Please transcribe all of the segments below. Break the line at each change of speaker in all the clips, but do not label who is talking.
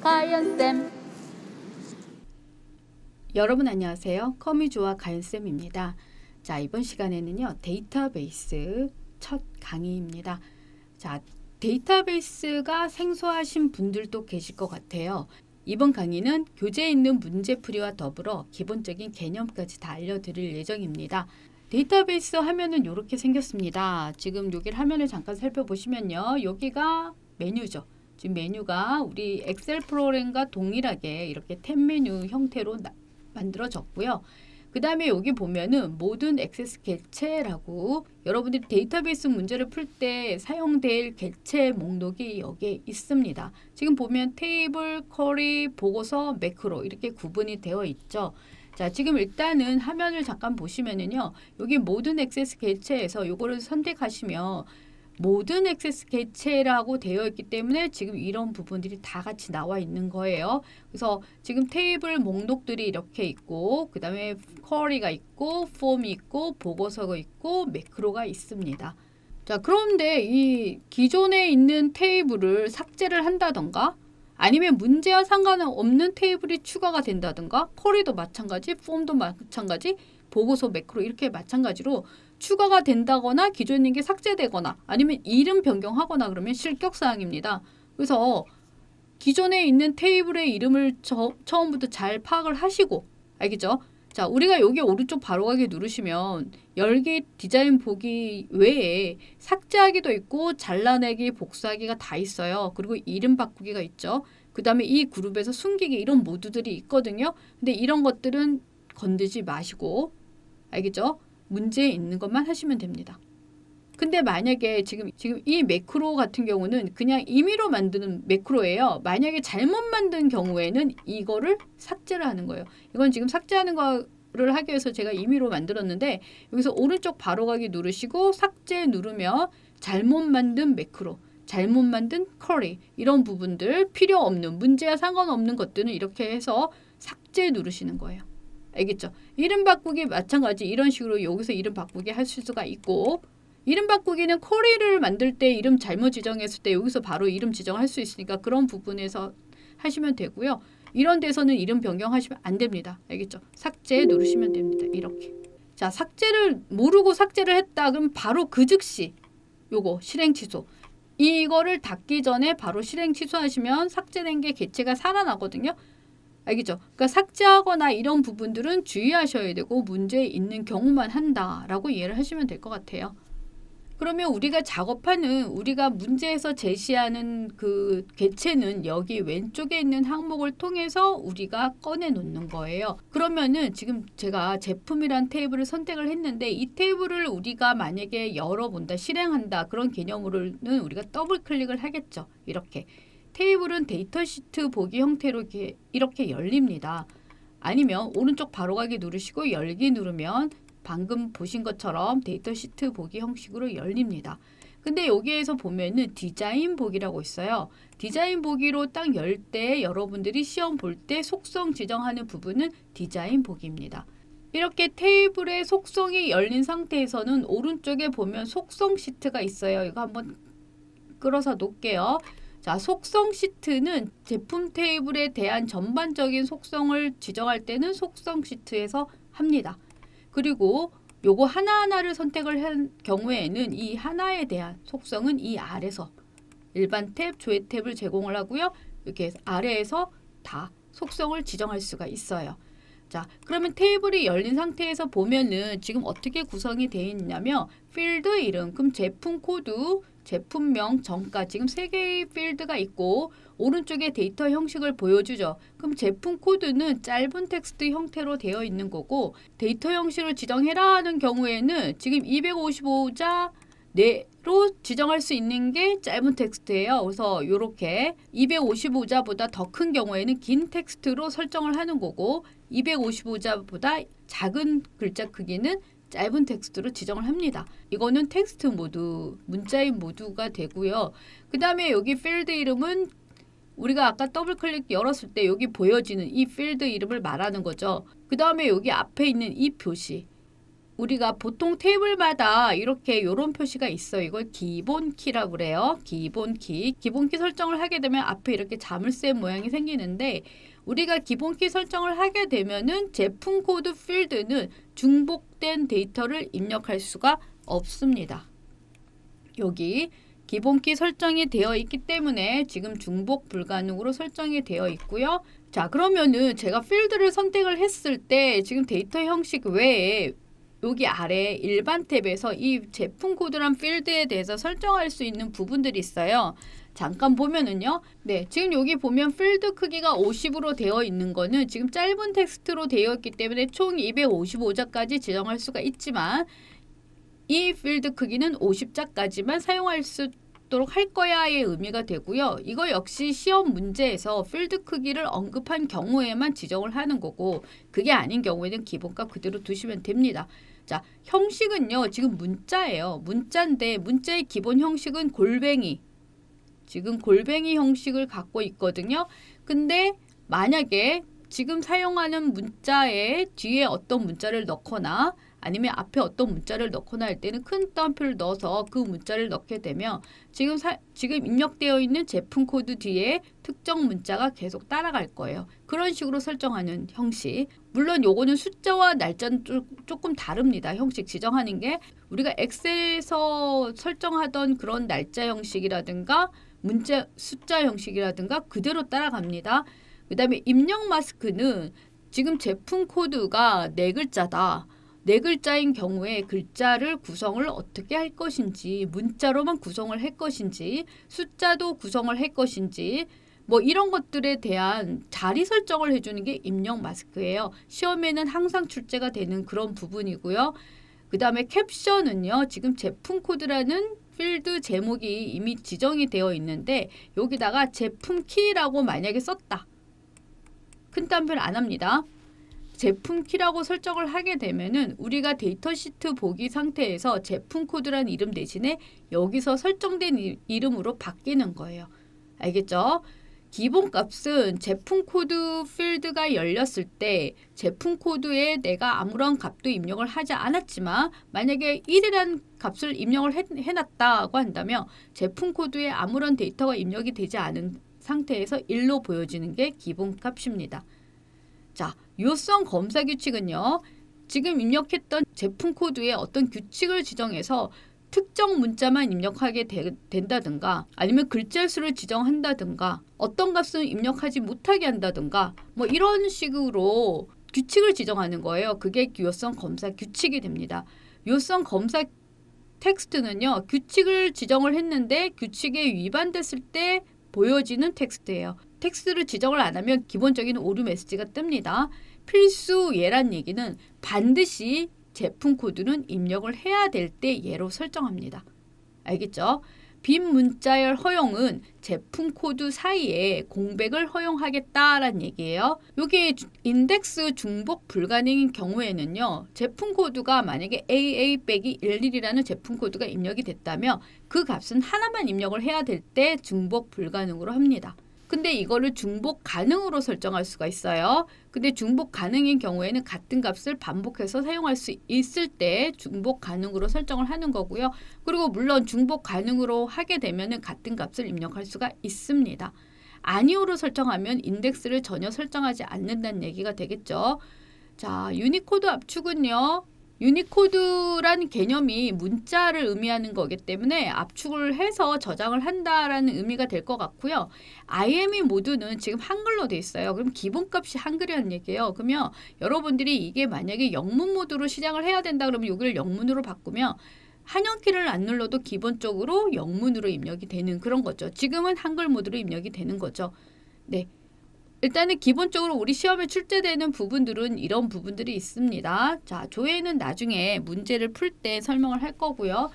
가연쌤.
여러분 안녕하세요. 커뮤주와 가연쌤입니다. 자, 이번 시간에는요. 데이터베이스 첫 강의입니다. 자, 데이터베이스가 생소하신 분들도 계실 것 같아요. 이번 강의는 교재에 있는 문제풀이와 더불어 기본적인 개념까지 다 알려드릴 예정입니다. 데이터베이스 화면은 이렇게 생겼습니다. 지금 여기 화면을 잠깐 살펴보시면요. 여기가 메뉴죠. 지금 메뉴가 우리 엑셀 프로그램과 동일하게 이렇게 탭 메뉴 형태로 만들어졌고요. 그 다음에 여기 보면은 모든 액세스 객체라고 여러분들이 데이터베이스 문제를 풀 때 사용될 객체 목록이 여기에 있습니다. 지금 보면 테이블, 쿼리, 보고서, 매크로 이렇게 구분이 되어 있죠. 자, 지금 일단은 화면을 잠깐 보시면은요. 여기 모든 액세스 객체에서 요거를 선택하시면 모든 액세스 객체라고 되어 있기 때문에 지금 이런 부분들이 다 같이 나와 있는 거예요. 그래서 지금 테이블 목록들이 이렇게 있고 그 다음에 쿼리가 있고 폼이 있고 보고서가 있고 매크로가 있습니다. 자, 그런데 이 기존에 있는 테이블을 삭제를 한다던가 아니면 문제와 상관없는 테이블이 추가가 된다든가 쿼리도 마찬가지, 폼도 마찬가지, 보고서, 매크로 이렇게 마찬가지로 추가가 된다거나 기존에 있는 게 삭제되거나 아니면 이름 변경하거나 그러면 실격사항입니다. 그래서 기존에 있는 테이블의 이름을 처음부터 잘 파악을 하시고 알겠죠? 자, 우리가 여기 오른쪽 바로가기 누르시면 열기 디자인 보기 외에 삭제하기도 있고 잘라내기, 복사하기가 다 있어요. 그리고 이름 바꾸기가 있죠. 그 다음에 이 그룹에서 숨기기 이런 모드들이 있거든요. 근데 이런 것들은 건드지 마시고 알겠죠? 문제에 있는 것만 하시면 됩니다. 근데 만약에 지금 이 매크로 같은 경우는 그냥 임의로 만드는 매크로예요. 만약에 잘못 만든 경우에는 이거를 삭제를 하는 거예요. 이건 지금 삭제하는 거를 하기 위해서 제가 임의로 만들었는데 여기서 오른쪽 바로가기 누르시고 삭제 누르면 잘못 만든 매크로, 잘못 만든 쿼리 이런 부분들 필요 없는 문제와 상관없는 것들은 이렇게 해서 삭제 누르시는 거예요. 알겠죠? 이름 바꾸기 마찬가지 이런 식으로 여기서 이름 바꾸기 할 수가 있고 이름 바꾸기는 쿼리를 만들 때 이름 잘못 지정했을 때 여기서 바로 이름 지정할 수 있으니까 그런 부분에서 하시면 되고요. 이런 데서는 이름 변경하시면 안 됩니다. 알겠죠? 삭제 누르시면 됩니다. 이렇게. 자, 삭제를 모르고 삭제를 했다 그럼 바로 그 즉시 요거 실행 취소. 이거를 닫기 전에 바로 실행 취소하시면 삭제된 게 객체가 살아나거든요. 알겠죠? 그러니까 삭제하거나 이런 부분들은 주의하셔야 되고 문제 있는 경우만 한다라고 이해를 하시면 될 것 같아요. 그러면 우리가 작업하는 우리가 문제에서 제시하는 그 객체는 여기 왼쪽에 있는 항목을 통해서 우리가 꺼내 놓는 거예요. 그러면은 지금 제가 제품이란 테이블을 선택을 했는데 이 테이블을 우리가 만약에 열어본다, 실행한다 그런 개념으로는 우리가 더블 클릭을 하겠죠. 이렇게. 테이블은 데이터 시트 보기 형태로 이렇게 열립니다. 아니면 오른쪽 바로가기 누르시고 열기 누르면 방금 보신 것처럼 데이터 시트 보기 형식으로 열립니다. 근데 여기에서 보면은 디자인 보기라고 있어요. 디자인 보기로 딱 열 때 여러분들이 시험 볼 때 속성 지정하는 부분은 디자인 보기입니다. 이렇게 테이블의 속성이 열린 상태에서는 오른쪽에 보면 속성 시트가 있어요. 이거 한번 끌어서 놓을게요. 자, 속성 시트는 제품 테이블에 대한 전반적인 속성을 지정할 때는 속성 시트에서 합니다. 그리고 요거 하나하나를 선택을 한 경우에는 이 하나에 대한 속성은 이 아래서 일반 탭, 조회 탭을 제공을 하고요. 이렇게 아래에서 다 속성을 지정할 수가 있어요. 자, 그러면 테이블이 열린 상태에서 보면은 지금 어떻게 구성이 되어 있냐면 필드 이름, 그럼 제품 코드, 제품명, 정가 지금 3개의 필드가 있고 오른쪽에 데이터 형식을 보여주죠. 그럼 제품 코드는 짧은 텍스트 형태로 되어 있는 거고 데이터 형식을 지정해라 하는 경우에는 지금 255자 내로 지정할 수 있는 게 짧은 텍스트예요. 그래서 이렇게 255자보다 더 큰 경우에는 긴 텍스트로 설정을 하는 거고 255자보다 작은 글자 크기는 짧은 텍스트로 지정을 합니다. 이거는 텍스트 모드, 문자인 모드가 되고요. 그 다음에 여기 필드 이름은 우리가 아까 더블 클릭 열었을 때 여기 보여지는 이 필드 이름을 말하는 거죠. 그 다음에 여기 앞에 있는 이 표시 우리가 보통 테이블마다 이렇게 요런 표시가 있어요. 이걸 기본 키라고 그래요. 기본 키. 기본 키 설정을 하게 되면 앞에 이렇게 자물쇠 모양이 생기는데 우리가 기본 키 설정을 하게 되면은 제품 코드 필드는 중복된 데이터를 입력할 수가 없습니다. 여기 기본 키 설정이 되어 있기 때문에 지금 중복 불가능으로 설정이 되어 있고요. 자, 그러면은 제가 필드를 선택을 했을 때 지금 데이터 형식 외에 여기 아래 일반 탭에서 이 제품 코드란 필드에 대해서 설정할 수 있는 부분들이 있어요. 잠깐 보면은요. 네, 지금 여기 보면 필드 크기가 50으로 되어 있는 거는 지금 짧은 텍스트로 되어 있기 때문에 총 255자까지 지정할 수가 있지만 이 필드 크기는 50자까지만 사용할 수 있도록 할 거야의 의미가 되고요. 이거 역시 시험 문제에서 필드 크기를 언급한 경우에만 지정을 하는 거고 그게 아닌 경우에는 기본값 그대로 두시면 됩니다. 자, 형식은요. 지금 문자예요. 문자인데 문자의 기본 형식은 골뱅이. 지금 골뱅이 형식을 갖고 있거든요. 근데 만약에 지금 사용하는 문자의 뒤에 어떤 문자를 넣거나 아니면 앞에 어떤 문자를 넣거나 할 때는 큰 따옴표를 넣어서 그 문자를 넣게 되면 지금 입력되어 있는 제품 코드 뒤에 특정 문자가 계속 따라갈 거예요. 그런 식으로 설정하는 형식. 물론 요거는 숫자와 날짜는 조금 다릅니다. 형식 지정하는 게 우리가 엑셀에서 설정하던 그런 날짜 형식이라든가 문자 숫자 형식이라든가 그대로 따라갑니다. 그 다음에 입력 마스크는 지금 제품 코드가 4글자다. 4글자인 경우에 글자를 구성을 어떻게 할 것인지, 문자로만 구성을 할 것인지, 숫자도 구성을 할 것인지, 뭐 이런 것들에 대한 자리 설정을 해주는 게 입력 마스크예요. 시험에는 항상 출제가 되는 그런 부분이고요. 그 다음에 캡션은요. 지금 제품 코드라는 필드 제목이 이미 지정이 되어 있는데 여기다가 제품 키라고 만약에 썼다. 큰 따옴표를 안 합니다. 제품 키라고 설정을 하게 되면은 우리가 데이터 시트 보기 상태에서 제품 코드라는 이름 대신에 여기서 설정된 이름으로 바뀌는 거예요. 알겠죠? 기본 값은 제품 코드 필드가 열렸을 때 제품 코드에 내가 아무런 값도 입력을 하지 않았지만 만약에 1이라는 값을 입력을 해놨다고 한다면 제품 코드에 아무런 데이터가 입력이 되지 않은 상태에서 1로 보여지는 게 기본 값입니다. 자, 요성 검사 규칙은요. 지금 입력했던 제품 코드에 어떤 규칙을 지정해서 특정 문자만 입력하게 된다든가 아니면 글자 수를 지정한다든가 어떤 값은 입력하지 못하게 한다든가 뭐 이런 식으로 규칙을 지정하는 거예요. 그게 요성 검사 규칙이 됩니다. 요성 검사 텍스트는요. 규칙을 지정을 했는데 규칙에 위반됐을 때 보여지는 텍스트예요. 텍스트를 지정을 안 하면 기본적인 오류 메시지가 뜹니다. 필수 예란 얘기는 반드시 제품 코드는 입력을 해야 될 때 예로 설정합니다. 알겠죠? 빈 문자열 허용은 제품 코드 사이에 공백을 허용하겠다라는 얘기예요. 여기 인덱스 중복 불가능인 경우에는요. 제품 코드가 만약에 AA-11이라는 제품 코드가 입력이 됐다면 그 값은 하나만 입력을 해야 될 때 중복 불가능으로 합니다. 근데 이거를 중복 가능으로 설정할 수가 있어요. 근데 중복 가능인 경우에는 같은 값을 반복해서 사용할 수 있을 때 중복 가능으로 설정을 하는 거고요. 그리고 물론 중복 가능으로 하게 되면은 같은 값을 입력할 수가 있습니다. 아니오로 설정하면 인덱스를 전혀 설정하지 않는다는 얘기가 되겠죠. 자, 유니코드 압축은요. 유니코드라는 개념이 문자를 의미하는 거기 때문에 압축을 해서 저장을 한다라는 의미가 될 것 같고요. IME 모드는 지금 한글로 돼 있어요. 그럼 기본값이 한글이라는 얘기예요. 그러면 여러분들이 이게 만약에 영문 모드로 시작을 해야 된다 그러면 여기를 영문으로 바꾸면 한영키를 안 눌러도 기본적으로 영문으로 입력이 되는 그런 거죠. 지금은 한글 모드로 입력이 되는 거죠. 네. 일단은 기본적으로 우리 시험에 출제되는 부분들은 이런 부분들이 있습니다. 자, 조회는 나중에 문제를 풀 때 설명을 할 거고요.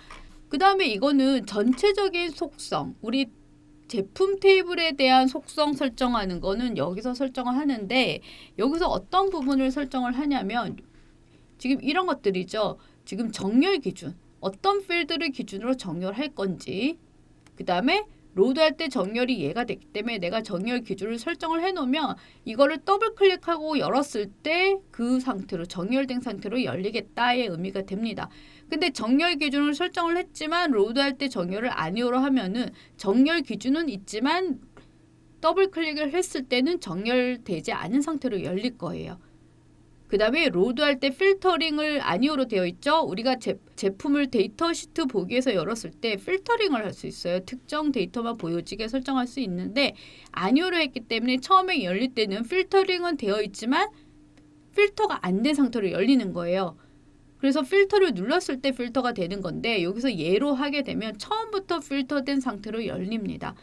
그 다음에 이거는 전체적인 속성, 우리 제품 테이블에 대한 속성 설정하는 거는 여기서 설정을 하는데 여기서 어떤 부분을 설정을 하냐면 지금 이런 것들이죠. 지금 정렬 기준, 어떤 필드를 기준으로 정렬할 건지 그 다음에 로드할 때 정렬이 얘가 됐기 때문에 내가 정렬 기준을 설정을 해놓으면 이거를 더블 클릭하고 열었을 때 그 상태로 정렬된 상태로 열리겠다의 의미가 됩니다. 근데 정렬 기준을 설정을 했지만 로드할 때 정렬을 아니오로 하면은 정렬 기준은 있지만 더블 클릭을 했을 때는 정렬되지 않은 상태로 열릴 거예요. 그 다음에 로드할 때 필터링을 아니오로 되어 있죠. 우리가 제품을 데이터 시트 보기에서 열었을 때 필터링을 할 수 있어요. 특정 데이터만 보여지게 설정할 수 있는데 아니오로 했기 때문에 처음에 열릴 때는 필터링은 되어 있지만 필터가 안 된 상태로 열리는 거예요. 그래서 필터를 눌렀을 때 필터가 되는 건데 여기서 예로 하게 되면 처음부터 필터된 상태로 열립니다.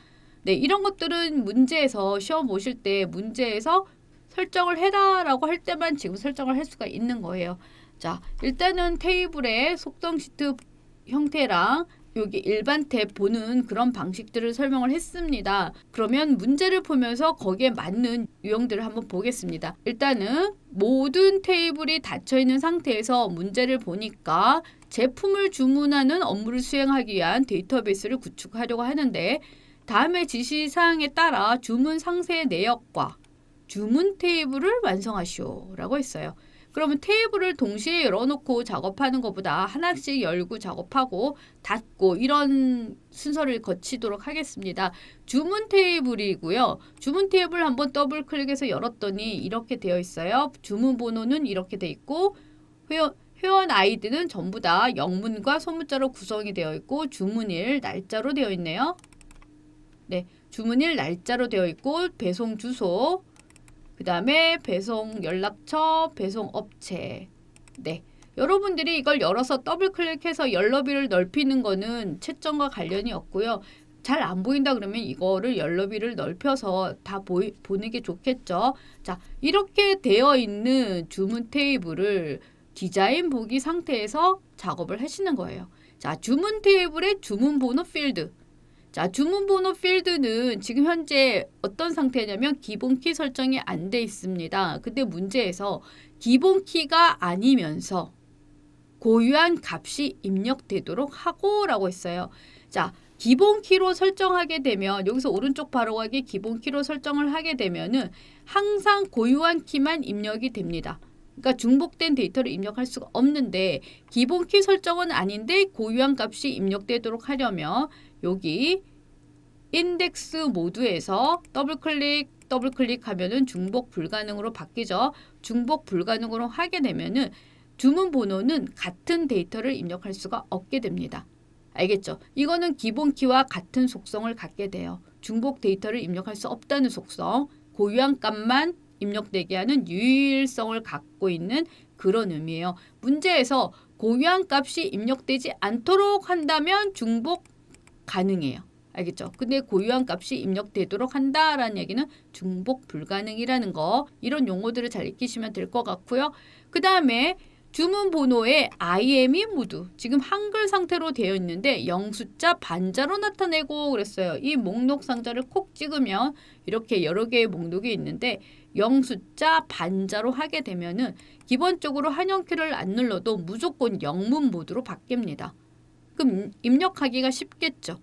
네, 이런 것들은 문제에서 시험 보실 때 문제에서 설정을 해라라고 할 때만 지금 설정을 할 수가 있는 거예요. 자, 일단은 테이블의 속성 시트 형태랑 여기 일반 탭 보는 그런 방식들을 설명을 했습니다. 그러면 문제를 보면서 거기에 맞는 유형들을 한번 보겠습니다. 일단은 모든 테이블이 닫혀있는 상태에서 문제를 보니까 제품을 주문하는 업무를 수행하기 위한 데이터베이스를 구축하려고 하는데 다음의 지시사항에 따라 주문 상세 내역과 주문 테이블을 완성하시오 라고 했어요. 그러면 테이블을 동시에 열어놓고 작업하는 것보다 하나씩 열고 작업하고 닫고 이런 순서를 거치도록 하겠습니다. 주문 테이블이고요. 주문 테이블 한번 더블 클릭해서 열었더니 이렇게 되어 있어요. 주문 번호는 이렇게 되어 있고 회원 아이디는 전부 다 영문과 소문자로 구성이 되어 있고 주문일 날짜로 되어 있네요. 네, 주문일 날짜로 되어 있고 배송 주소 그 다음에 배송 연락처, 배송 업체. 네, 여러분들이 이걸 열어서 더블 클릭해서 열너비를 넓히는 거는 채점과 관련이 없고요. 잘 안 보인다 그러면 이거를 열너비를 넓혀서 다 보는 게 좋겠죠. 자, 이렇게 되어 있는 주문 테이블을 디자인 보기 상태에서 작업을 하시는 거예요. 자, 주문 테이블의 주문 번호 필드. 자, 주문 번호 필드는 지금 현재 어떤 상태냐면 기본 키 설정이 안 돼 있습니다. 근데 문제에서 기본 키가 아니면서 고유한 값이 입력되도록 하고 라고 했어요. 자, 기본 키로 설정하게 되면 여기서 오른쪽 바로 가기 기본 키로 설정을 하게 되면은 항상 고유한 키만 입력이 됩니다. 그러니까 중복된 데이터를 입력할 수가 없는데 기본 키 설정은 아닌데 고유한 값이 입력되도록 하려면 여기 인덱스 모드에서 더블 클릭 하면은 중복 불가능으로 바뀌죠. 중복 불가능으로 하게 되면은 주문 번호는 같은 데이터를 입력할 수가 없게 됩니다. 알겠죠? 이거는 기본 키와 같은 속성을 갖게 돼요. 중복 데이터를 입력할 수 없다는 속성, 고유한 값만 입력되게 하는 유일성을 갖고 있는 그런 의미예요. 문제에서 고유한 값이 입력되지 않도록 한다면 중복 가능해요. 알겠죠? 근데 고유한 값이 입력되도록 한다라는 얘기는 중복 불가능이라는 거, 이런 용어들을 잘 익히시면 될 것 같고요. 그 다음에 주문 번호에 IME 모두 지금 한글 상태로 되어 있는데 영숫자 반자로 나타내고 그랬어요. 이 목록 상자를 콕 찍으면 이렇게 여러 개의 목록이 있는데 영숫자 반자로 하게 되면은 기본적으로 한영키를 안 눌러도 무조건 영문 모드로 바뀝니다. 그럼 입력하기가 쉽겠죠.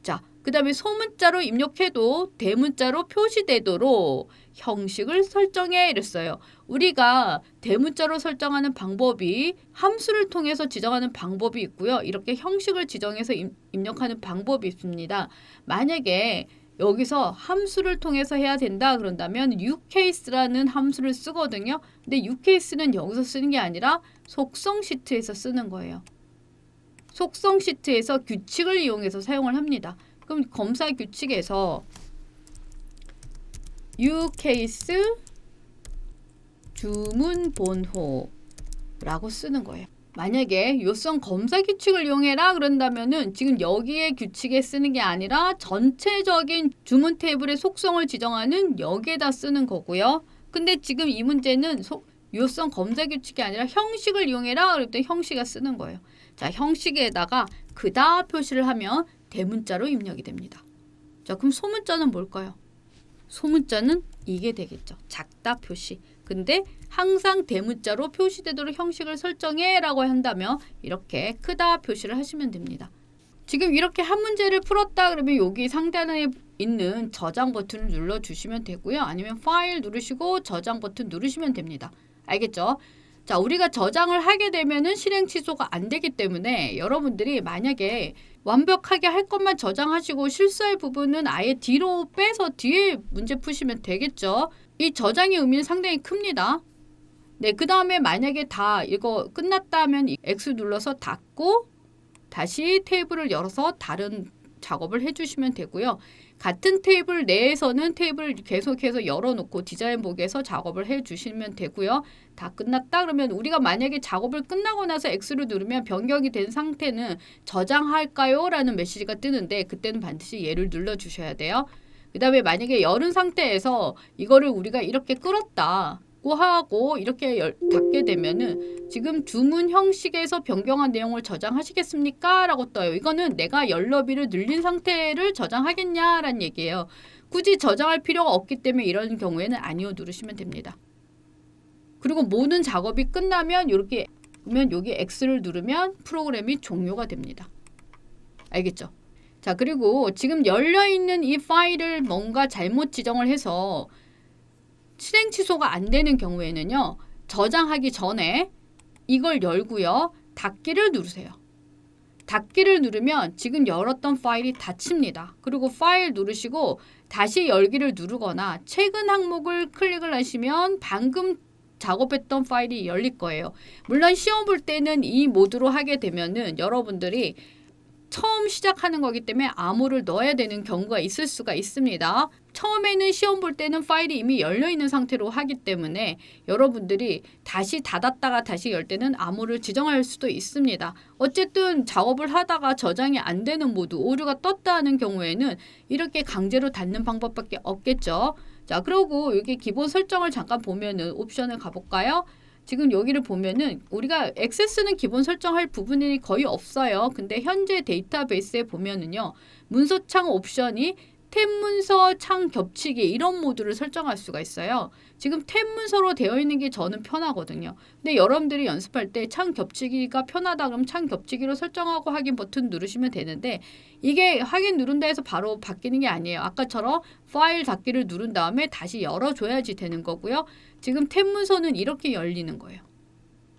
자, 그 다음에 소문자로 입력해도 대문자로 표시되도록 형식을 설정해 이랬어요. 우리가 대문자로 설정하는 방법이 함수를 통해서 지정하는 방법이 있고요. 이렇게 형식을 지정해서 입력하는 방법이 있습니다. 만약에 여기서 함수를 통해서 해야 된다 그런다면 ucase라는 함수를 쓰거든요. 근데 ucase는 여기서 쓰는 게 아니라 속성 시트에서 쓰는 거예요. 속성 시트에서 규칙을 이용해서 사용을 합니다. 그럼 검사 규칙에서 ucase 주문 번호라고 쓰는 거예요. 만약에 요성 검사 규칙을 이용해라 그런다면은 지금 여기에 규칙에 쓰는 게 아니라 전체적인 주문 테이블의 속성을 지정하는 여기에다 쓰는 거고요. 근데 지금 이 문제는 요성 검사 규칙이 아니라 형식을 이용해라 그랬더니 형식에 쓰는 거예요. 자, 형식에다가 그다 표시를 하면 대문자로 입력이 됩니다. 자, 그럼 소문자는 뭘까요? 소문자는 이게 되겠죠. 작다 표시. 근데 항상 대문자로 표시되도록 형식을 설정해 라고 한다면 이렇게 크다 표시를 하시면 됩니다. 지금 이렇게 한 문제를 풀었다 그러면 여기 상단에 있는 저장 버튼을 눌러주시면 되고요. 아니면 파일 누르시고 저장 버튼 누르시면 됩니다. 알겠죠? 자, 우리가 저장을 하게 되면은 실행 취소가 안 되기 때문에 여러분들이 만약에 완벽하게 할 것만 저장하시고 실수할 부분은 아예 뒤로 빼서 뒤에 문제 푸시면 되겠죠. 이 저장의 의미는 상당히 큽니다. 네, 그 다음에 만약에 다 이거 끝났다면 X 눌러서 닫고 다시 테이블을 열어서 다른 작업을 해주시면 되고요. 같은 테이블 내에서는 테이블을 계속해서 열어놓고 디자인북에서 작업을 해주시면 되고요. 다 끝났다 그러면 우리가 만약에 작업을 끝나고 나서 X를 누르면 변경이 된 상태는 저장할까요? 라는 메시지가 뜨는데 그때는 반드시 얘를 눌러주셔야 돼요. 그 다음에 만약에 열은 상태에서 이거를 우리가 이렇게 끌었다 하고 이렇게 닫게 되면은 지금 주문 형식에서 변경한 내용을 저장하시겠습니까? 라고 떠요. 이거는 내가 열너비를 늘린 상태를 저장하겠냐라는 얘기예요. 굳이 저장할 필요가 없기 때문에 이런 경우에는 아니요 누르시면 됩니다. 그리고 모든 작업이 끝나면 이렇게 그러면 여기 X를 누르면 프로그램이 종료가 됩니다. 알겠죠? 자, 그리고 지금 열려있는 이 파일을 뭔가 잘못 지정을 해서 실행 취소가 안 되는 경우에는요. 저장하기 전에 이걸 열고요. 닫기를 누르세요. 닫기를 누르면 지금 열었던 파일이 닫힙니다. 그리고 파일 누르시고 다시 열기를 누르거나 최근 항목을 클릭을 하시면 방금 작업했던 파일이 열릴 거예요. 물론 시험 볼 때는 이 모드로 하게 되면은 여러분들이 처음 시작하는 거기 때문에 암호를 넣어야 되는 경우가 있을 수가 있습니다. 처음에는 시험 볼 때는 파일이 이미 열려있는 상태로 하기 때문에 여러분들이 다시 닫았다가 다시 열 때는 암호를 지정할 수도 있습니다. 어쨌든 작업을 하다가 저장이 안 되는 모드, 오류가 떴다 하는 경우에는 이렇게 강제로 닫는 방법밖에 없겠죠. 자, 그리고 여기 기본 설정을 잠깐 보면은 옵션을 가볼까요? 지금 여기를 보면은 우리가 액세스는 기본 설정할 부분이 거의 없어요. 근데 현재 데이터베이스에 보면은요. 문서창 옵션이 탭 문서 창 겹치기 이런 모드를 설정할 수가 있어요. 지금 탭 문서로 되어 있는 게 저는 편하거든요. 근데 여러분들이 연습할 때 창 겹치기가 편하다 그러면 창 겹치기로 설정하고 확인 버튼 누르시면 되는데 이게 확인 누른다 해서 바로 바뀌는 게 아니에요. 아까처럼 파일 닫기를 누른 다음에 다시 열어줘야지 되는 거고요. 지금 탭 문서는 이렇게 열리는 거예요.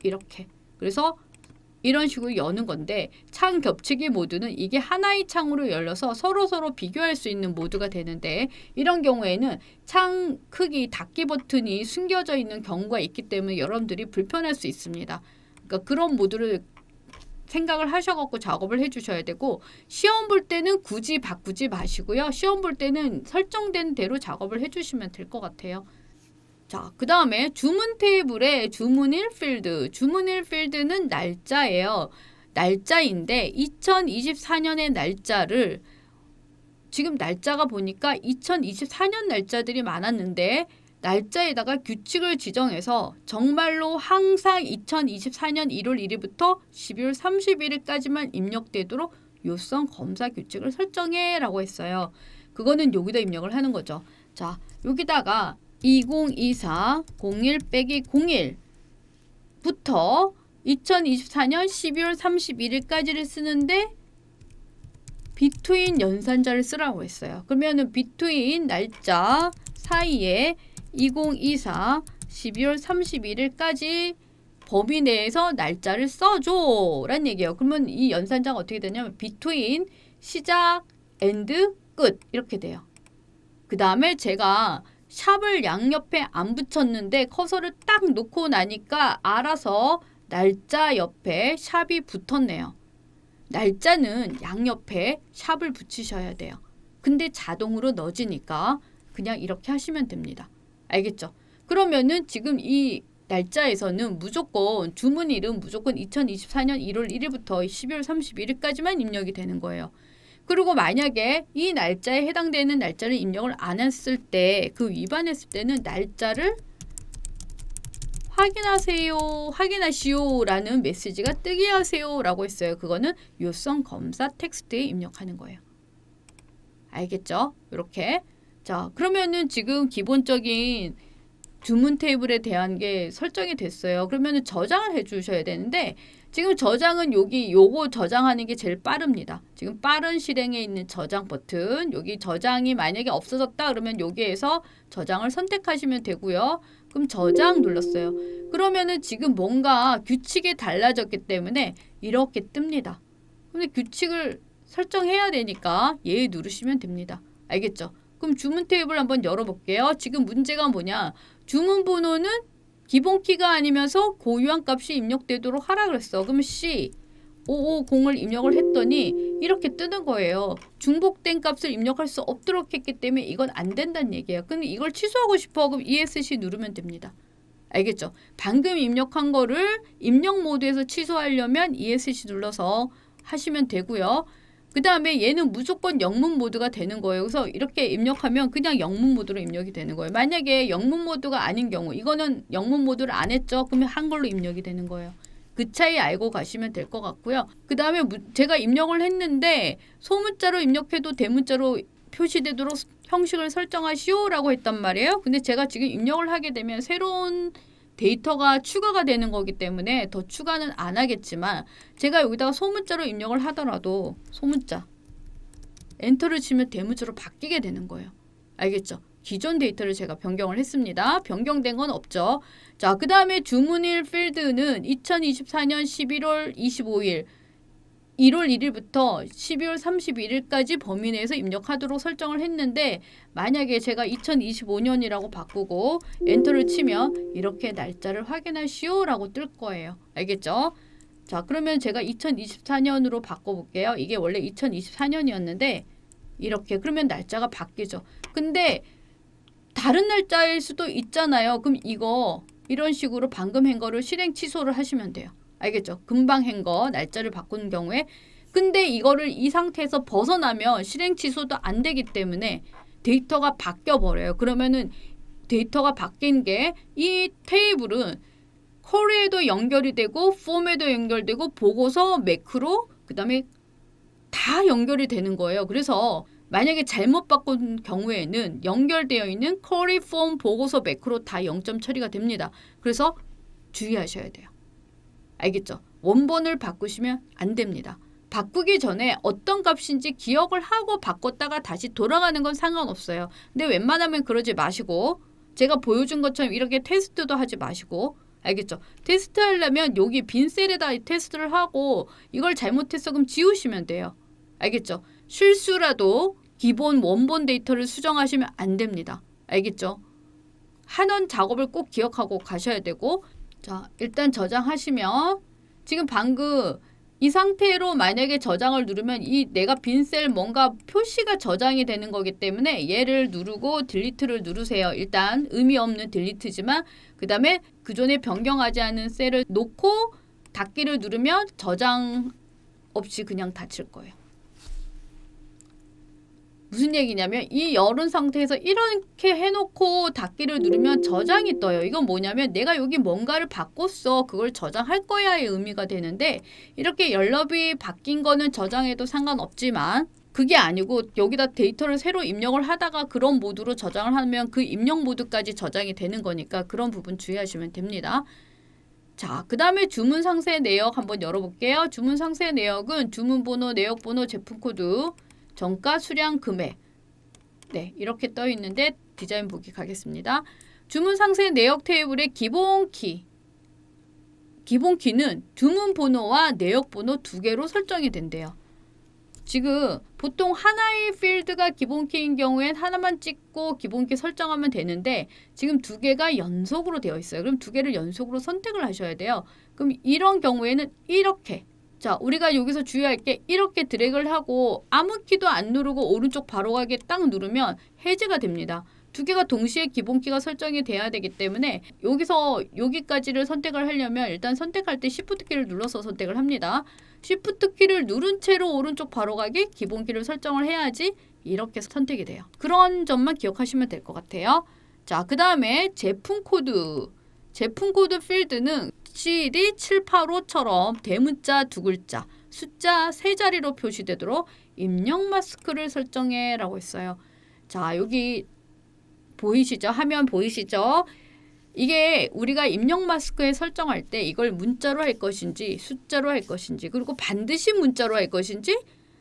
이렇게. 그래서 이런 식으로 여는 건데 창 겹치기 모드는 이게 하나의 창으로 열려서 서로 비교할 수 있는 모드가 되는데 이런 경우에는 창 크기 닫기 버튼이 숨겨져 있는 경우가 있기 때문에 여러분들이 불편할 수 있습니다. 그러니까 그런 모드를 생각을 하셔갖고 작업을 해주셔야 되고 시험 볼 때는 굳이 바꾸지 마시고요. 시험 볼 때는 설정된 대로 작업을 해주시면 될 것 같아요. 자, 그 다음에 주문 테이블에 주문일 필드. 주문일 필드는 날짜예요. 날짜인데 2024년의 날짜를 지금 날짜가 보니까 2024년 날짜들이 많았는데 날짜에다가 규칙을 지정해서 정말로 항상 2024년 1월 1일부터 12월 31일까지만 입력되도록 요성 검사 규칙을 설정해 라고 했어요. 그거는 여기다 입력을 하는 거죠. 자, 여기다가 2024 01-01부터 2024년 12월 31일까지를 쓰는데 between 연산자를 쓰라고 했어요. 그러면은 between 날짜 사이에 2024 12월 31일까지 범위 내에서 날짜를 써줘 라는 얘기예요. 그러면 이 연산자가 어떻게 되냐면 between 시작, end, 끝 이렇게 돼요. 그 다음에 제가 샵을 양옆에 안 붙였는데 커서를 딱 놓고 나니까 알아서 날짜 옆에 샵이 붙었네요. 날짜는 양옆에 샵을 붙이셔야 돼요. 근데 자동으로 넣어지니까 그냥 이렇게 하시면 됩니다. 알겠죠? 그러면은 지금 이 날짜에서는 무조건 주문일은 무조건 2024년 1월 1일부터 12월 31일까지만 입력이 되는 거예요. 그리고 만약에 이 날짜에 해당되는 날짜를 입력을 안 했을 때 그 위반했을 때는 날짜를 확인하시오 라는 메시지가 뜨게 하세요 라고 했어요. 그거는 요성 검사 텍스트에 입력하는 거예요. 알겠죠? 이렇게. 자, 그러면은 지금 기본적인 주문 테이블에 대한 게 설정이 됐어요. 그러면은 저장을 해 주셔야 되는데 지금 저장은 여기 요거 저장하는 게 제일 빠릅니다. 지금 빠른 실행에 있는 저장 버튼, 여기 저장이 만약에 없어졌다 그러면 여기에서 저장을 선택하시면 되고요. 그럼 저장 눌렀어요. 그러면은 지금 뭔가 규칙이 달라졌기 때문에 이렇게 뜹니다. 근데 규칙을 설정해야 되니까 얘 누르시면 됩니다. 알겠죠? 그럼 주문 테이블 한번 열어볼게요. 지금 문제가 뭐냐? 주문 번호는 기본 키가 아니면서 고유한 값이 입력되도록 하라 그랬어. 그럼 C550을 입력을 했더니 이렇게 뜨는 거예요. 중복된 값을 입력할 수 없도록 했기 때문에 이건 안 된다는 얘기예요. 근데 이걸 취소하고 싶어. 그럼 ESC 누르면 됩니다. 알겠죠? 방금 입력한 거를 입력 모드에서 취소하려면 ESC 눌러서 하시면 되고요. 그 다음에 얘는 무조건 영문 모드가 되는 거예요. 그래서 이렇게 입력하면 그냥 영문 모드로 입력이 되는 거예요. 만약에 영문 모드가 아닌 경우, 이거는 영문 모드를 안 했죠. 그러면 한글로 입력이 되는 거예요. 그 차이 알고 가시면 될 것 같고요. 그 다음에 제가 입력을 했는데 소문자로 입력해도 대문자로 표시되도록 형식을 설정하시오라고 했단 말이에요. 근데 제가 지금 입력을 하게 되면 새로운 데이터가 추가가 되는 거기 때문에 더 추가는 안 하겠지만 제가 여기다가 소문자로 입력을 하더라도 소문자 엔터를 치면 대문자로 바뀌게 되는 거예요. 알겠죠? 기존 데이터를 제가 변경을 했습니다. 변경된 건 없죠. 자, 그 다음에 주문일 필드는 2024년 11월 25일 1월 1일부터 12월 31일까지 범위 내에서 입력하도록 설정을 했는데 만약에 제가 2025년이라고 바꾸고 엔터를 치면 이렇게 날짜를 확인하시오 라고 뜰 거예요. 알겠죠? 자, 그러면 제가 2024년으로 바꿔볼게요. 이게 원래 2024년이었는데 이렇게 그러면 날짜가 바뀌죠. 근데 다른 날짜일 수도 있잖아요. 그럼 이거 이런 식으로 방금 한 거를 실행 취소를 하시면 돼요. 알겠죠? 금방 한 거 날짜를 바꾸는 경우에 근데 이거를 이 상태에서 벗어나면 실행 취소도 안 되기 때문에 데이터가 바뀌어 버려요. 그러면은 데이터가 바뀐 게 이 테이블은 쿼리에도 연결이 되고 폼에도 연결되고 보고서 매크로 그다음에 다 연결이 되는 거예요. 그래서 만약에 잘못 바꾼 경우에는 연결되어 있는 쿼리, 폼, 보고서, 매크로 다 0점 처리가 됩니다. 그래서 주의하셔야 돼요. 알겠죠? 원본을 바꾸시면 안 됩니다. 바꾸기 전에 어떤 값인지 기억을 하고 바꿨다가 다시 돌아가는 건 상관없어요. 근데 웬만하면 그러지 마시고 제가 보여준 것처럼 이렇게 테스트도 하지 마시고 알겠죠? 테스트 하려면 여기 빈 셀에다 테스트를 하고 이걸 잘못했어 그럼 지우시면 돼요. 알겠죠? 실수라도 기본 원본 데이터를 수정하시면 안 됩니다. 알겠죠? 하는 작업을 꼭 기억하고 가셔야 되고 자, 일단 저장하시면 지금 방금 이 상태로 만약에 저장을 누르면 이 내가 빈 셀 뭔가 표시가 저장이 되는 거기 때문에 얘를 누르고 딜리트를 누르세요. 일단 의미 없는 딜리트지만 그 다음에 그전에 변경하지 않은 셀을 놓고 닫기를 누르면 저장 없이 그냥 닫힐 거예요. 무슨 얘기냐면 이 열은 상태에서 이렇게 해놓고 닫기를 누르면 저장이 떠요. 이건 뭐냐면 내가 여기 뭔가를 바꿨어. 그걸 저장할 거야의 의미가 되는데 이렇게 연럽이 바뀐 거는 저장해도 상관없지만 그게 아니고 여기다 데이터를 새로 입력을 하다가 그런 모드로 저장을 하면 그 입력 모드까지 저장이 되는 거니까 그런 부분 주의하시면 됩니다. 자, 그 다음에 주문 상세 내역 한번 열어볼게요. 주문 상세 내역은 주문 번호, 내역 번호, 제품 코드 정가, 수량, 금액 네 이렇게 떠 있는데 디자인 보기 가겠습니다. 주문 상세 내역 테이블의 기본 키는 주문 번호와 내역 번호 두 개로 설정이 된대요. 지금 보통 하나의 필드가 기본 키인 경우엔 하나만 찍고 기본 키 설정하면 되는데 지금 두 개가 연속으로 되어 있어요. 그럼 두 개를 연속으로 선택을 하셔야 돼요. 그럼 이런 경우에는 이렇게 자, 우리가 여기서 주의할 게 이렇게 드래그를 하고 아무 키도 안 누르고 오른쪽 바로 가게 딱 누르면 해제가 됩니다. 두 개가 동시에 기본 키가 설정이 돼야 되기 때문에 여기서 여기까지를 선택을 하려면 일단 선택할 때 Shift 키를 눌러서 선택을 합니다. Shift 키를 누른 채로 오른쪽 바로 가게 기본 키를 설정을 해야지 이렇게 선택이 돼요. 그런 점만 기억하시면 될 것 같아요. 자, 그 다음에 제품 코드 필드는 CD785처럼 대문자 두 글자, 숫자 세 자리로 표시되도록 입력 마스크를 설정해 라고 했어요. 자, 여기 보이시죠? 화면 보이시죠? 이게 우리가 입력 마스크에 설정할 때 이걸 문자로 할 것인지 숫자로 할 것인지 그리고 반드시 문자로 할 것인지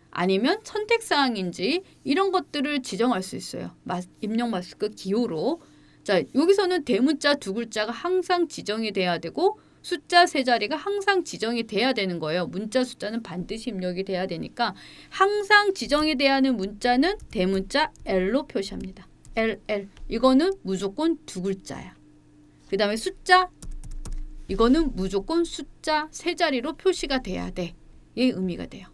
아니면 선택사항인지 이런 것들을 지정할 수 있어요. 입력 마스크 기호로. 자, 여기서는 대문자 두 글자가 항상 지정이 돼야 되고 숫자 세 자리가 항상 지정이 돼야 되는 거예요. 문자 숫자는 반드시 입력이 돼야 되니까 항상 지정이 돼야 하는 문자는 대문자 L로 표시합니다. LL. 이거는 무조건 두 글자야. 그 다음에 숫자. 이거는 무조건 숫자 세 자리로 표시가 돼야 돼. 이 의미가 돼요.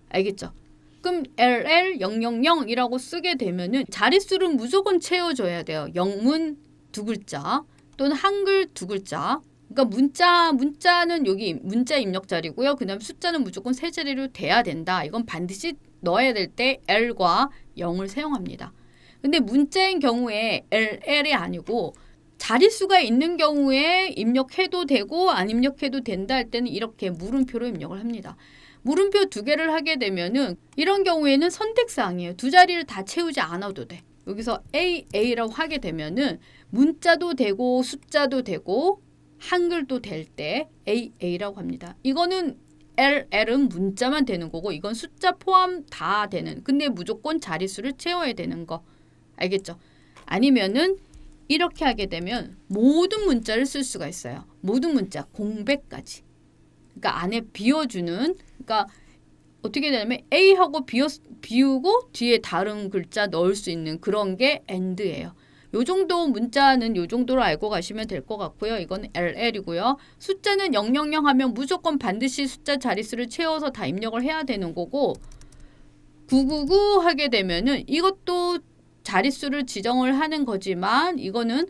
알겠죠? 그럼 LL000이라고 쓰게 되면은 자릿수를 무조건 채워줘야 돼요. 영문 두 글자 또는 한글 두 글자. 그러니까 문자는 여기 문자 입력 자리고요. 그 다음 숫자는 무조건 세 자리로 돼야 된다. 이건 반드시 넣어야 될 때 L과 0을 사용합니다. 근데 문자인 경우에 LL이 아니고 자릿수가 있는 경우에 입력해도 되고 안 입력해도 된다 할 때는 이렇게 물음표로 입력을 합니다. 물음표 두 개를 하게 되면은 이런 경우에는 선택사항이에요. 두 자리를 다 채우지 않아도 돼. 여기서 A라고 하게 되면은 문자도 되고 숫자도 되고 한글도 될 때 A라고 합니다. 이거는 LL은 문자만 되는 거고 이건 숫자 포함 다 되는. 근데 무조건 자릿수를 채워야 되는 거. 알겠죠? 아니면은 이렇게 하게 되면 모든 문자를 쓸 수가 있어요. 모든 문자 공백까지. 그러니까 안에 비워주는. 그러니까 어떻게 되냐면 A하고 비우고 뒤에 다른 글자 넣을 수 있는 그런 게 AND예요. 요 정도 문자는 요 정도로 알고 가시면 될 것 같고요. 이건 LL이고요. 숫자는 000 하면 무조건 반드시 숫자 자릿수를 채워서 다 입력을 해야 되는 거고 999 하게 되면은 이것도 자릿수를 지정을 하는 거지만 이거는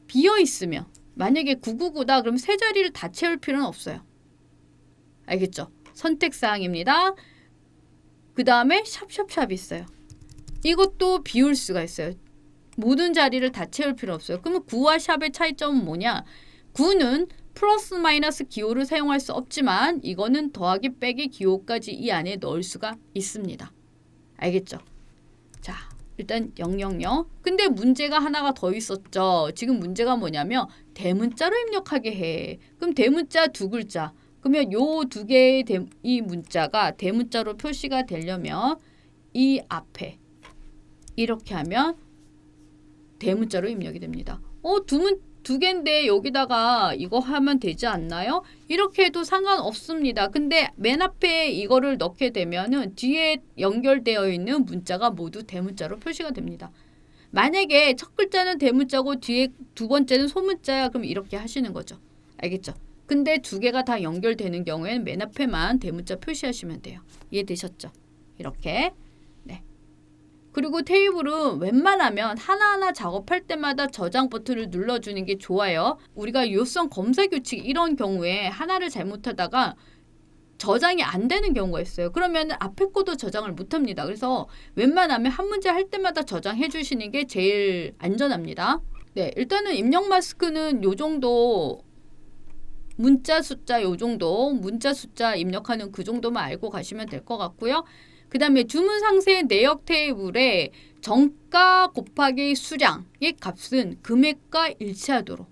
비어 있으면 만약에 999다 그럼 세 자리를 다 채울 필요는 없어요. 알겠죠? 선택사항입니다. 그 다음에 샵샵샵이 있어요. 이것도 비울 수가 있어요. 모든 자리를 다 채울 필요 없어요. 그러면 9와 샵의 차이점은 뭐냐? 9는 플러스 마이너스 기호를 사용할 수 없지만 이거는 더하기 빼기 기호까지 이 안에 넣을 수가 있습니다. 알겠죠? 자, 일단 000. 근데 문제가 하나가 더 있었죠. 지금 문제가 뭐냐면 대문자로 입력하게 해. 그럼 대문자 두 글자. 그러면 요 두 개의 이 문자가 대문자로 표시가 되려면 이 앞에 이렇게 하면 대문자로 입력이 됩니다. 두 개인데 여기다가 이거 하면 되지 않나요? 이렇게 해도 상관없습니다. 근데 맨 앞에 이거를 넣게 되면은 뒤에 연결되어 있는 문자가 모두 대문자로 표시가 됩니다. 만약에 첫 글자는 대문자고 뒤에 두 번째는 소문자야. 그럼 이렇게 하시는 거죠. 알겠죠? 근데 두 개가 다 연결되는 경우에는 맨 앞에만 대문자 표시하시면 돼요. 이해되셨죠? 이렇게. 그리고 테이블은 웬만하면 하나하나 작업할 때마다 저장 버튼을 눌러주는 게 좋아요. 우리가 요성 검사 규칙 이런 경우에 하나를 잘못하다가 저장이 안 되는 경우가 있어요. 그러면 앞에 거도 저장을 못합니다. 그래서 웬만하면 한 문제 할 때마다 저장해 주시는 게 제일 안전합니다. 네, 일단은 입력 마스크는 요 정도 문자 숫자 요 정도 문자 숫자 입력하는 그 정도만 알고 가시면 될 것 같고요. 그 다음에 주문 상세 내역 테이블에 정가 곱하기 수량의 값은 금액과 일치하도록.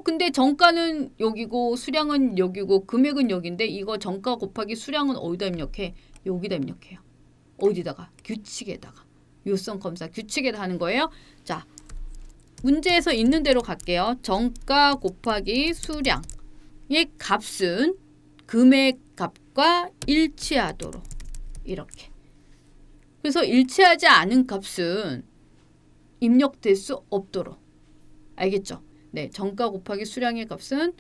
근데 정가는 여기고 수량은 여기고 금액은 여기인데 이거 정가 곱하기 수량은 어디다 입력해? 여기다 입력해요. 어디다가? 규칙에다가. 요성 검사 규칙에다 하는 거예요. 자, 문제에서 있는 대로 갈게요. 정가 곱하기 수량의 값은 금액 값과 일치하도록. 이렇게. 그래서 일치하지 않은 값은 입력될 수 없도록. 알겠죠? 네, 정가 곱하기 수량의 값은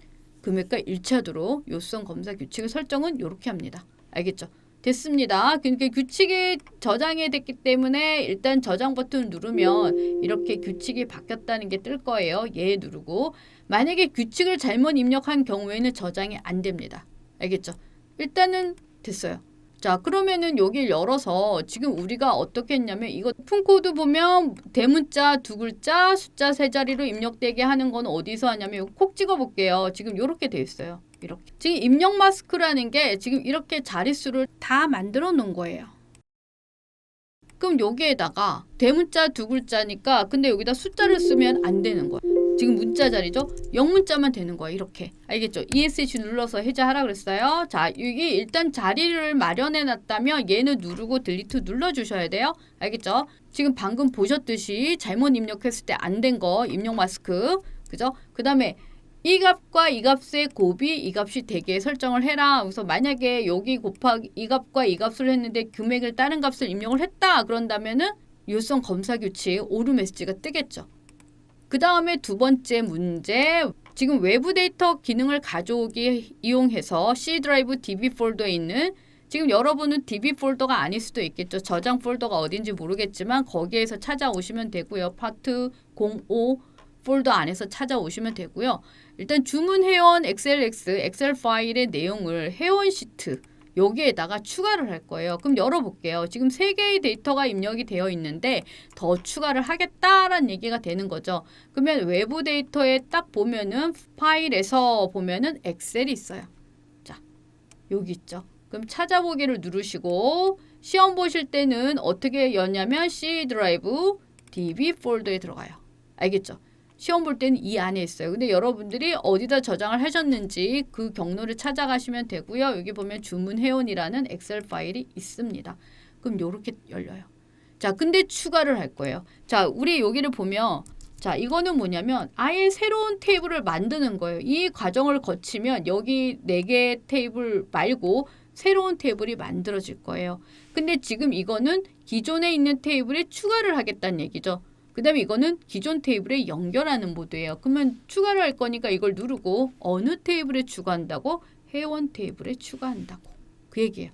금액과 일치하도록 요수성 검사 규칙의 설정은 이렇게 합니다. 알겠죠? 됐습니다. 그러니까 규칙이 저장이 됐기 때문에 일단 저장 버튼 누르면 이렇게 규칙이 바뀌었다는 게 뜰 거예요. 얘 누르고. 만약에 규칙을 잘못 입력한 경우에는 저장이 안 됩니다. 알겠죠? 일단은 됐어요. 자, 그러면은 여기를 열어서 지금 우리가 어떻게 했냐면 이거 오픈코드 보면 대문자 두 글자 숫자 세 자리로 입력되게 하는 건 어디서 하냐면 콕 찍어 볼게요. 지금 이렇게 돼 있어요. 이렇게. 지금 입력 마스크라는 게 지금 이렇게 자릿수를 다 만들어 놓은 거예요. 그럼 여기에다가 대문자 두 글자니까 근데 여기다 숫자를 쓰면 안 되는 거예요. 지금 문자 자리죠? 영문자만 되는 거예요. 이렇게. 알겠죠? ESC 눌러서 해제하라 그랬어요. 자, 여기 일단 자리를 마련해 놨다면 얘는 누르고 딜리트 눌러주셔야 돼요. 알겠죠? 지금 방금 보셨듯이 잘못 입력했을 때 안 된 거 입력 마스크. 그죠? 그 다음에 이 값과 이 값의 곱이 이 값이 되게 설정을 해라. 그래서 만약에 여기 곱하기 이 값과 이 값을 했는데 금액을 다른 값을 입력을 했다. 그런다면은 유효성 검사 규칙 오류 메시지가 뜨겠죠. 그 다음에 두 번째 문제, 지금 외부 데이터 기능을 가져오기 이용해서 C 드라이브 DB 폴더에 있는, 지금 여러분은 DB 폴더가 아닐 수도 있겠죠. 저장 폴더가 어딘지 모르겠지만 거기에서 찾아오시면 되고요. 파트 05 폴더 안에서 찾아오시면 되고요. 일단 주문해온 XLX 엑셀 파일의 내용을 회원 시트 여기에다가 추가를 할 거예요. 그럼 열어볼게요. 지금 3개의 데이터가 입력이 되어 있는데 더 추가를 하겠다라는 얘기가 되는 거죠. 그러면 외부 데이터에 딱 보면은 파일에서 보면은 엑셀이 있어요. 자, 여기 있죠. 그럼 찾아보기를 누르시고 시험 보실 때는 어떻게 여냐면 C 드라이브 DB 폴더에 들어가요. 알겠죠? 시험 볼 때는 이 안에 있어요. 근데 여러분들이 어디다 저장을 하셨는지 그 경로를 찾아가시면 되고요. 여기 보면 주문해온이라는 엑셀 파일이 있습니다. 그럼 이렇게 열려요. 자, 근데 추가를 할 거예요. 자, 우리 여기를 보면 자, 이거는 뭐냐면 아예 새로운 테이블을 만드는 거예요. 이 과정을 거치면 여기 4개 테이블 말고 새로운 테이블이 만들어질 거예요. 근데 지금 이거는 기존에 있는 테이블에 추가를 하겠다는 얘기죠. 그 다음에 이거는 기존 테이블에 연결하는 모드예요. 그러면 추가를 할 거니까 이걸 누르고 어느 테이블에 추가한다고? 회원 테이블에 추가한다고. 그 얘기예요.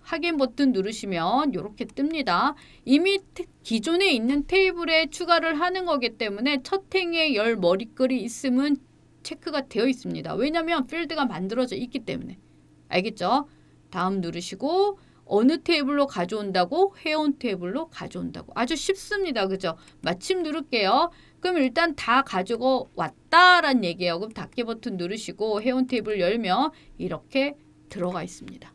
확인 버튼 누르시면 이렇게 뜹니다. 이미 기존에 있는 테이블에 추가를 하는 거기 때문에 첫 행에 열 머리글이 있으면 체크가 되어 있습니다. 왜냐하면 필드가 만들어져 있기 때문에. 알겠죠? 다음 누르시고 어느 테이블로 가져온다고? 회원 테이블로 가져온다고. 아주 쉽습니다. 그죠? 마침 누를게요. 그럼 일단 다 가지고 왔다라는 얘기예요. 그럼 닫기 버튼 누르시고 회원 테이블 열면 이렇게 들어가 있습니다.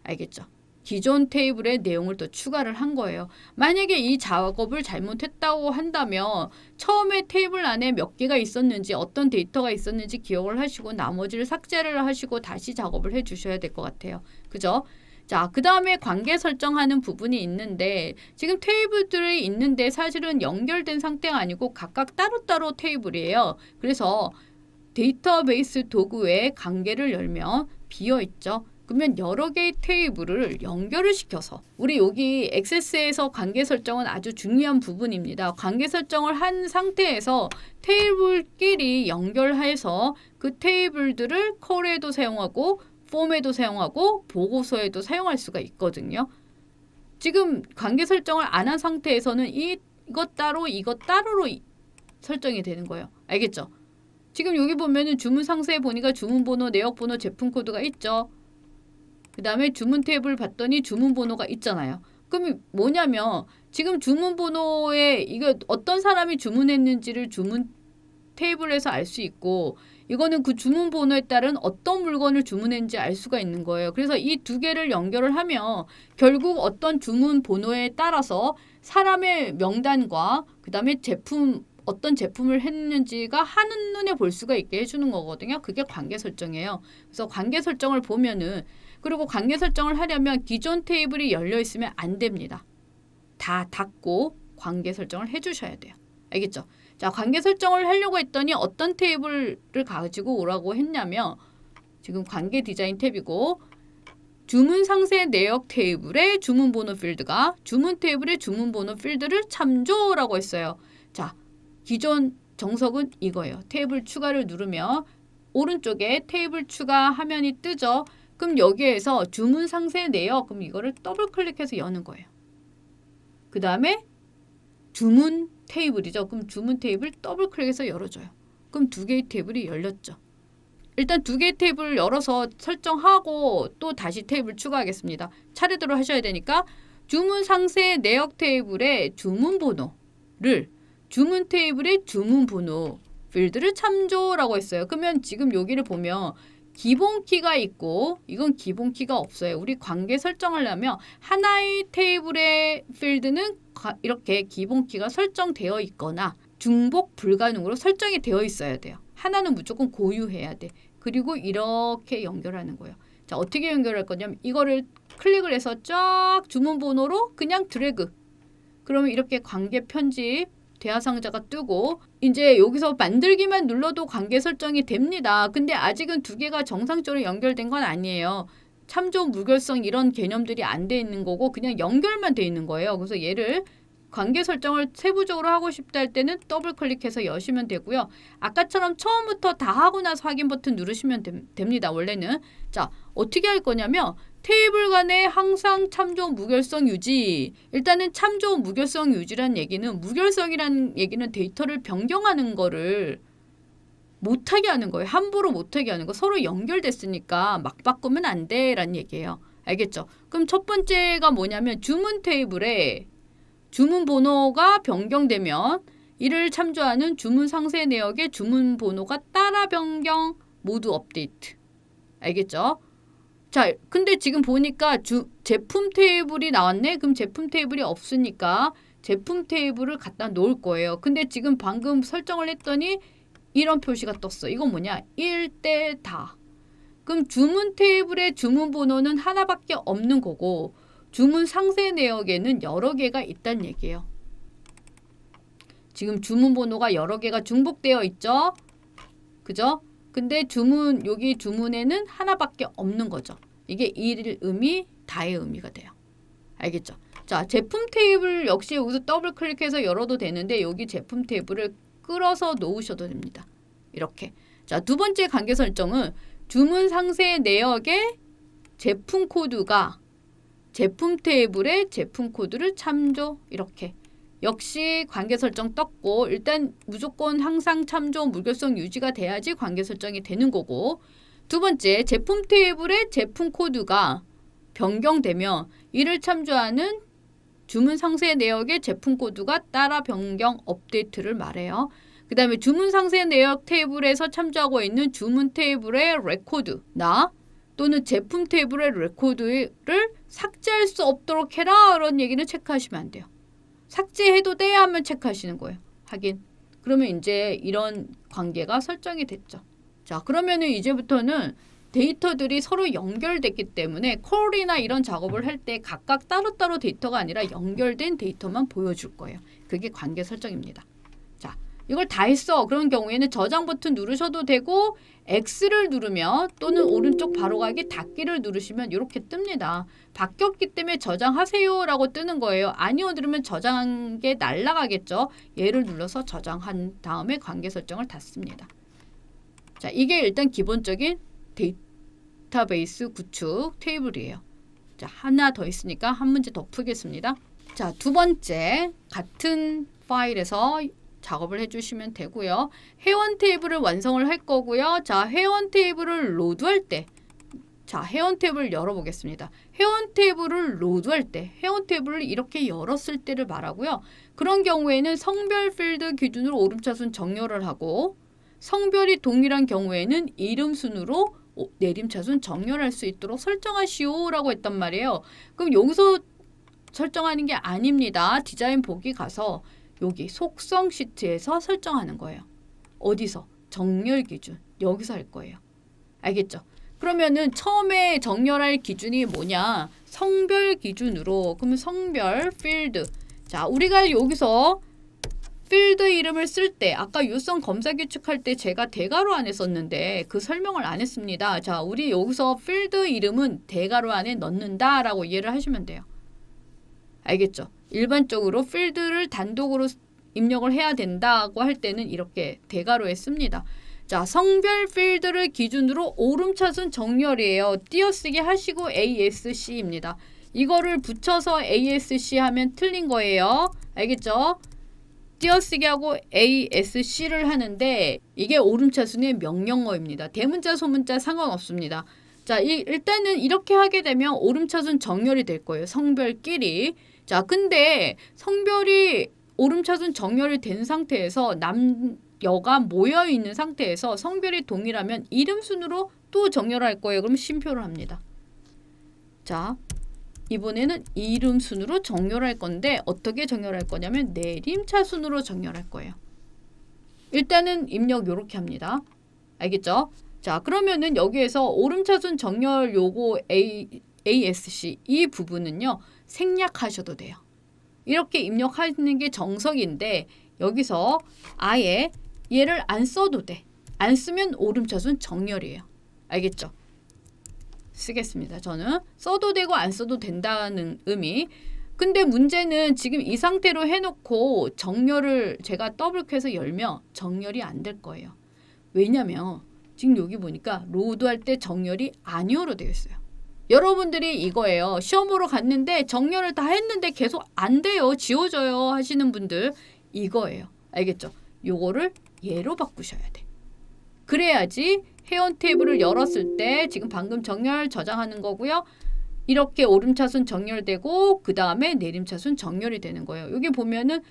알겠죠? 기존 테이블에 내용을 또 추가를 한 거예요. 만약에 이 작업을 잘못했다고 한다면 처음에 테이블 안에 몇 개가 있었는지 어떤 데이터가 있었는지 기억을 하시고 나머지를 삭제를 하시고 다시 작업을 해 주셔야 될 것 같아요. 그죠? 자, 그 다음에 관계 설정하는 부분이 있는데 지금 테이블들이 있는데 사실은 연결된 상태가 아니고 각각 따로따로 테이블이에요. 그래서 데이터베이스 도구에 관계를 열면 비어있죠. 그러면 여러 개의 테이블을 연결을 시켜서 우리 여기 액세스에서 관계 설정은 아주 중요한 부분입니다. 관계 설정을 한 상태에서 테이블끼리 연결해서 그 테이블들을 컬에도 사용하고 폼에도 사용하고 보고서에도 사용할 수가 있거든요. 지금 관계 설정을 안 한 상태에서는 이것 따로 이것 따로로 설정이 되는 거예요. 알겠죠? 지금 여기 보면은 주문 상세에 보니까 주문 번호, 내역 번호, 제품 코드가 있죠. 그 다음에 주문 탭을 봤더니 주문 번호가 있잖아요. 그럼 뭐냐면 지금 주문 번호에 이거 어떤 사람이 주문했는지를 주문 테이블에서 알 수 있고 이거는 그 주문 번호에 따른 어떤 물건을 주문했는지 알 수가 있는 거예요. 그래서 이 두 개를 연결을 하면 결국 어떤 주문 번호에 따라서 사람의 명단과 그 다음에 제품 어떤 제품을 했는지가 한눈에 볼 수가 있게 해주는 거거든요. 그게 관계 설정이에요. 그래서 관계 설정을 보면은 그리고 관계 설정을 하려면 기존 테이블이 열려 있으면 안 됩니다. 다 닫고 관계 설정을 해주셔야 돼요. 알겠죠? 자, 관계 설정을 하려고 했더니 어떤 테이블을 가지고 오라고 했냐면 지금 관계 디자인 탭이고 주문 상세 내역 테이블의 주문 번호 필드가 주문 테이블의 주문 번호 필드를 참조라고 했어요. 자, 기존 정석은 이거예요. 테이블 추가를 누르면 오른쪽에 테이블 추가 화면이 뜨죠. 그럼 여기에서 주문 상세 내역 그럼 이거를 더블 클릭해서 여는 거예요. 그 다음에 주문 테이블이죠. 그럼 주문 테이블 더블 클릭해서 열어줘요. 그럼 두 개의 테이블이 열렸죠. 일단 두 개의 테이블을 열어서 설정하고 또 다시 테이블 추가하겠습니다. 차례대로 하셔야 되니까 주문 상세 내역 테이블의 주문 번호를 주문 테이블의 주문 번호 필드를 참조라고 했어요. 그러면 지금 여기를 보면 기본 키가 있고 이건 기본 키가 없어요. 우리 관계 설정하려면 하나의 테이블의 필드는 이렇게 기본 키가 설정되어 있거나 중복 불가능으로 설정이 되어 있어야 돼요. 하나는 무조건 고유해야 돼. 그리고 이렇게 연결하는 거예요. 자, 어떻게 연결할 거냐면 이거를 클릭을 해서 쫙 주문 번호로 그냥 드래그. 그러면 이렇게 관계 편집 대화상자가 뜨고 이제 여기서 만들기만 눌러도 관계 설정이 됩니다. 근데 아직은 두 개가 정상적으로 연결된 건 아니에요. 참조 무결성 이런 개념들이 안 돼 있는 거고 그냥 연결만 돼 있는 거예요. 그래서 얘를 관계 설정을 세부적으로 하고 싶다 할 때는 더블 클릭해서 여시면 되고요. 아까처럼 처음부터 다 하고 나서 확인 버튼 누르시면 됩니다. 원래는. 자, 어떻게 할 거냐면 테이블 간에 항상 참조 무결성 유지. 일단은 참조 무결성 유지란 얘기는 무결성이라는 얘기는 데이터를 변경하는 거를 못하게 하는 거예요. 함부로 못하게 하는 거. 서로 연결됐으니까 막 바꾸면 안 돼라는 얘기예요. 알겠죠? 그럼 첫 번째가 뭐냐면 주문 테이블에 주문 번호가 변경되면 이를 참조하는 주문 상세 내역의 주문 번호가 따라 변경 모두 업데이트. 알겠죠? 자, 근데 지금 보니까 제품 테이블이 나왔네? 그럼 제품 테이블이 없으니까 제품 테이블을 갖다 놓을 거예요. 근데 지금 방금 설정을 했더니 이런 표시가 떴어. 이건 뭐냐? 1대 다. 그럼 주문 테이블의 주문 번호는 하나밖에 없는 거고 주문 상세 내역에는 여러 개가 있다는 얘기예요. 지금 주문 번호가 여러 개가 중복되어 있죠? 그죠? 근데 여기 주문에는 하나밖에 없는 거죠. 이게 일의 의미, 다의 의미가 돼요. 알겠죠? 자, 제품 테이블 역시 여기서 더블 클릭해서 열어도 되는데 여기 제품 테이블을 끌어서 놓으셔도 됩니다. 이렇게. 자, 두 번째 관계 설정은 주문 상세 내역의 제품 코드가 제품 테이블의 제품 코드를 참조. 이렇게. 역시 관계 설정 떴고 일단 무조건 항상 참조 무결성 유지가 돼야지 관계 설정이 되는 거고 두 번째 제품 테이블의 제품 코드가 변경되면 이를 참조하는 주문 상세 내역의 제품 코드가 따라 변경 업데이트를 말해요. 그 다음에 주문 상세 내역 테이블에서 참조하고 있는 주문 테이블의 레코드나 또는 제품 테이블의 레코드를 삭제할 수 없도록 해라 이런 얘기는 체크하시면 안 돼요. 삭제해도 돼 하면 체크하시는 거예요. 확인. 그러면 이제 이런 관계가 설정이 됐죠. 자, 그러면은 이제부터는 데이터들이 서로 연결됐기 때문에 콜이나 이런 작업을 할 때 각각 따로따로 데이터가 아니라 연결된 데이터만 보여줄 거예요. 그게 관계 설정입니다. 자, 이걸 다 했어. 그런 경우에는 저장 버튼 누르셔도 되고 X를 누르면 또는 오른쪽 바로가기 닫기를 누르시면 이렇게 뜹니다. 바뀌었기 때문에 저장하세요 라고 뜨는 거예요. 아니요 누르면 저장한 게 날아가겠죠. 얘를 눌러서 저장한 다음에 관계 설정을 닫습니다. 자, 이게 일단 기본적인 데이터베이스 구축 테이블이에요. 자, 하나 더 있으니까 한 문제 더 풀겠습니다. 자, 두 번째 같은 파일에서 작업을 해주시면 되고요. 회원 테이블을 완성을 할 거고요. 자, 회원 테이블을 로드할 때 자, 회원 테이블을 열어보겠습니다. 회원 테이블을 로드할 때 회원 테이블을 이렇게 열었을 때를 말하고요. 그런 경우에는 성별 필드 기준으로 오름차순 정렬을 하고 성별이 동일한 경우에는 이름 순으로 내림차순 정렬할 수 있도록 설정하시오 라고 했단 말이에요. 그럼 여기서 설정하는 게 아닙니다. 디자인 보기 가서 여기 속성 시트에서 설정하는 거예요. 어디서? 정렬 기준. 여기서 할 거예요. 알겠죠? 그러면은 처음에 정렬할 기준이 뭐냐? 성별 기준으로. 그러면 성별 필드. 자, 우리가 여기서 필드 이름을 쓸 때 아까 유성 검사 규칙할 때 제가 대괄호 안에 썼는데 그 설명을 안 했습니다. 자, 우리 여기서 필드 이름은 대괄호 안에 넣는다 라고 이해를 하시면 돼요. 알겠죠? 일반적으로 필드를 단독으로 입력을 해야 된다고 할 때는 이렇게 대괄호에 씁니다. 자, 성별 필드를 기준으로 오름차순 정렬이에요. 띄어쓰기 하시고 ASC입니다. 이거를 붙여서 ASC 하면 틀린 거예요. 알겠죠? 띄어쓰기 하고 ASC를 하는데 이게 오름차순의 명령어입니다. 대문자, 소문자 상관없습니다. 자, 일단은 이렇게 하게 되면 오름차순 정렬이 될 거예요. 성별끼리. 자, 근데 성별이 오름차순 정렬이 된 상태에서 여가 모여 있는 상태에서 성별이 동일하면 이름 순으로 또 정렬할 거예요. 그럼 쉼표를 합니다. 자, 이번에는 이름 순으로 정렬할 건데 어떻게 정렬할 거냐면 내림차 순으로 정렬할 거예요. 일단은 입력 요렇게 합니다. 알겠죠? 자, 그러면은 여기에서 오름차순 정렬 요거 ASC 이 부분은요. 생략하셔도 돼요. 이렇게 입력하는 게 정석인데 여기서 아예 얘를 안 써도 돼. 안 쓰면 오름차순 정렬이에요. 알겠죠? 쓰겠습니다. 저는 써도 되고 안 써도 된다는 의미. 근데 문제는 지금 이 상태로 해놓고 정렬을 제가 더블클릭해서 열면 정렬이 안 될 거예요. 왜냐면 지금 여기 보니까 로드할 때 정렬이 아니오로 되어 있어요. 여러분들이 이거예요. 시험으로 갔는데 정렬을 다 했는데 계속 안 돼요. 지워져요 하시는 분들 이거예요. 알겠죠? 요거를 얘로 바꾸셔야 돼. 그래야지 회원 테이블을 열었을 때 지금 방금 정렬 저장하는 거고요. 이렇게 오름차순 정렬되고 그 다음에 내림차순 정렬이 되는 거예요. 여기 보면은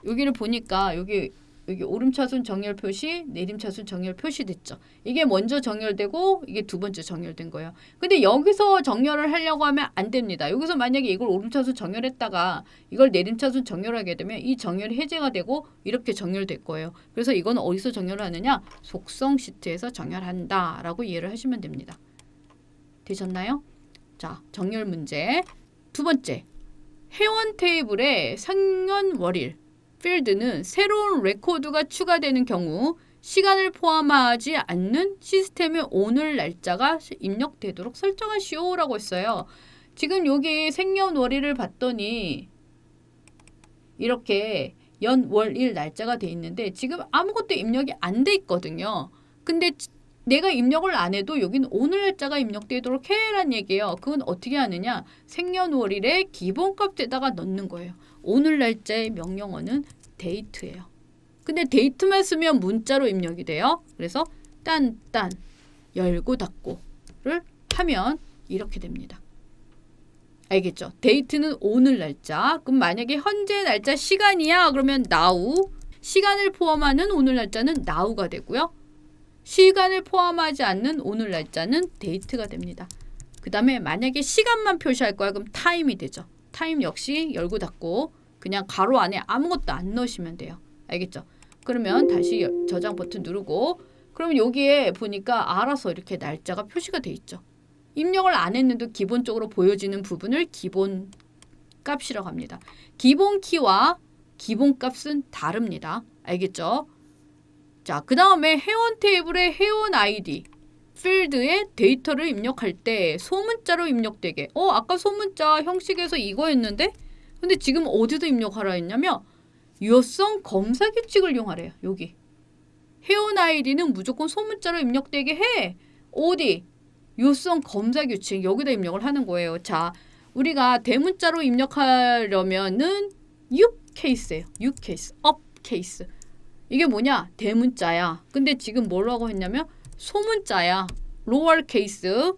여기를 보니까 여기 오름차순 정렬 표시, 내림차순 정렬 표시 됐죠. 이게 먼저 정렬되고 이게 두 번째 정렬된 거예요. 근데 여기서 정렬을 하려고 하면 안 됩니다. 여기서 만약에 이걸 오름차순 정렬했다가 이걸 내림차순 정렬하게 되면 이 정렬이 해제가 되고 이렇게 정렬될 거예요. 그래서 이건 어디서 정렬을 하느냐? 속성 시트에서 정렬한다 라고 이해를 하시면 됩니다. 되셨나요? 자, 정렬 문제. 두 번째, 회원 테이블에 생년월일 필드는 새로운 레코드가 추가되는 경우 시간을 포함하지 않는 시스템의 오늘 날짜가 입력되도록 설정하시오 라고 했어요. 지금 여기 생년월일을 봤더니 이렇게 연월일 날짜가 돼 있는데 지금 아무것도 입력이 안 돼 있거든요. 근데 내가 입력을 안 해도 여기는 오늘 날짜가 입력되도록 해라는 얘기예요. 그건 어떻게 하느냐? 생년월일의 기본값에다가 넣는 거예요. 오늘 날짜의 명령어는 데이트예요. 근데 데이트만 쓰면 문자로 입력이 돼요. 그래서 딴 열고 닫고를 하면 이렇게 됩니다. 알겠죠? 데이트는 오늘 날짜. 그럼 만약에 현재 날짜 시간이야. 그러면 now. 시간을 포함하는 오늘 날짜는 now가 되고요. 시간을 포함하지 않는 오늘 날짜는 데이트가 됩니다. 그 다음에 만약에 시간만 표시할 거야. 그럼 time이 되죠. time 역시 열고 닫고 그냥 가로 안에 아무것도 안 넣으시면 돼요. 알겠죠? 그러면 다시 저장 버튼 누르고 그러면 여기에 보니까 알아서 이렇게 날짜가 표시가 돼 있죠. 입력을 안 했는데 기본적으로 보여지는 부분을 기본 값이라고 합니다. 기본 키와 기본 값은 다릅니다. 알겠죠? 자, 그 다음에 회원 테이블의 회원 아이디 필드에 데이터를 입력할 때 소문자로 입력되게 아까 소문자 형식에서 이거였는데 근데 지금 어디서 입력하라 했냐면 유효성 검사 규칙을 이용하래요. 여기 회원 아이디는 무조건 소문자로 입력되게 해. 어디? 유효성 검사 규칙 여기다 입력을 하는 거예요. 자, 우리가 대문자로 입력하려면은 6케이스예요. 6케이스, 업케이스. 이게 뭐냐? 대문자야. 근데 지금 뭐라고 했냐면 소문자야. 로얼 케이스,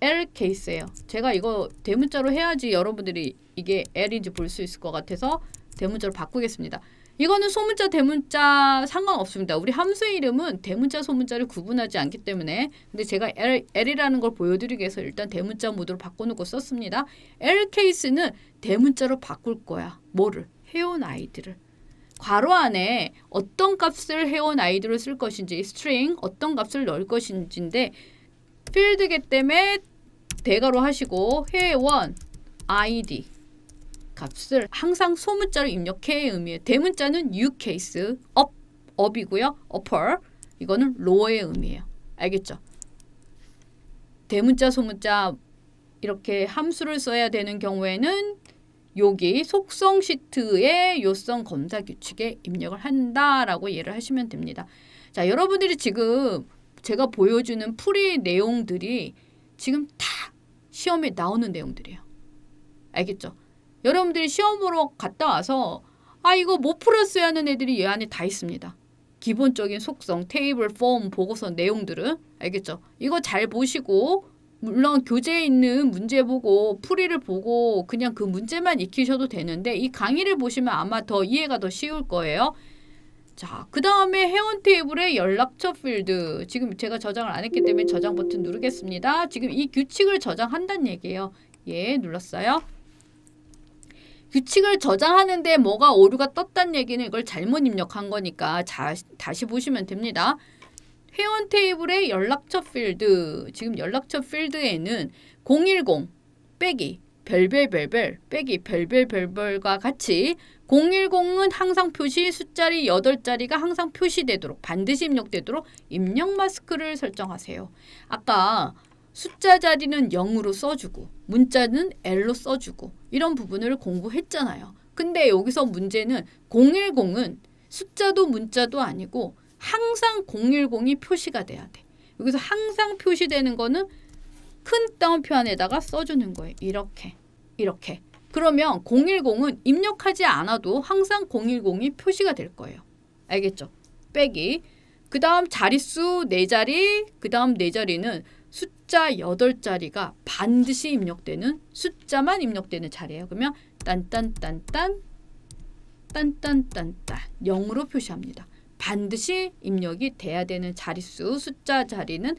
L 케이스예요. 제가 이거 대문자로 해야지 여러분들이 이게 L인지 볼 수 있을 것 같아서 대문자로 바꾸겠습니다. 이거는 소문자, 대문자 상관없습니다. 우리 함수의 이름은 대문자, 소문자를 구분하지 않기 때문에 근데 제가 L이라는 걸 보여드리기 위해서 일단 대문자 모드로 바꿔놓고 썼습니다. L 케이스는 대문자로 바꿀 거야. 뭐를? 회원 아이디를. 괄호 안에 어떤 값을 회원 아이디로 쓸 것인지 string 어떤 값을 넣을 것인지인데 필드기 때문에 대괄호 하시고 회원 아이디 값을 항상 소문자로 입력해의 의미예요. 대문자는 U 케이스 up이고요. upper 이거는 lower의 의미예요. 알겠죠? 대문자 소문자 이렇게 함수를 써야 되는 경우에는 여기 속성 시트의 요성 검사 규칙에 입력을 한다라고 이해를 하시면 됩니다. 자, 여러분들이 지금 제가 보여주는 풀이 내용들이 지금 다 시험에 나오는 내용들이에요. 알겠죠? 여러분들이 시험으로 갔다 와서 이거 못 풀었어야 하는 애들이 이 안에 다 있습니다. 기본적인 속성, 테이블, 폼, 보고서 내용들은 알겠죠? 이거 잘 보시고 물론 교재에 있는 문제 보고 풀이를 보고 그냥 그 문제만 익히셔도 되는데 이 강의를 보시면 아마 더 이해가 더 쉬울 거예요. 자, 그 다음에 회원 테이블의 연락처 필드. 지금 제가 저장을 안 했기 때문에 저장 버튼 누르겠습니다. 지금 이 규칙을 저장한다는 얘기예요. 예, 눌렀어요. 규칙을 저장하는데 뭐가 오류가 떴다는 얘기는 이걸 잘못 입력한 거니까 다시 보시면 됩니다. 회원 테이블의 연락처 필드, 지금 연락처 필드에는 010 빼기 별별별별 빼기 별별별별과 같이 010은 항상 표시 숫자리 8자리가 항상 표시되도록 반드시 입력되도록 입력 마스크를 설정하세요. 아까 숫자 자리는 0으로 써주고 문자는 L로 써주고 이런 부분을 공부했잖아요. 근데 여기서 문제는 010은 숫자도 문자도 아니고 항상 010이 표시가 돼야 돼. 여기서 항상 표시되는 거는 큰 따옴표 안에다가 써주는 거예요. 이렇게. 그러면 010은 입력하지 않아도 항상 010이 표시가 될 거예요. 알겠죠? 빼기. 그 다음 자릿수 4자리, 그 다음 4자리는 숫자 8자리가 반드시 입력되는 숫자만 입력되는 자리예요. 그러면 딴딴딴딴 0으로 표시합니다. 반드시 입력이 돼야 되는 자릿수 숫자 자리는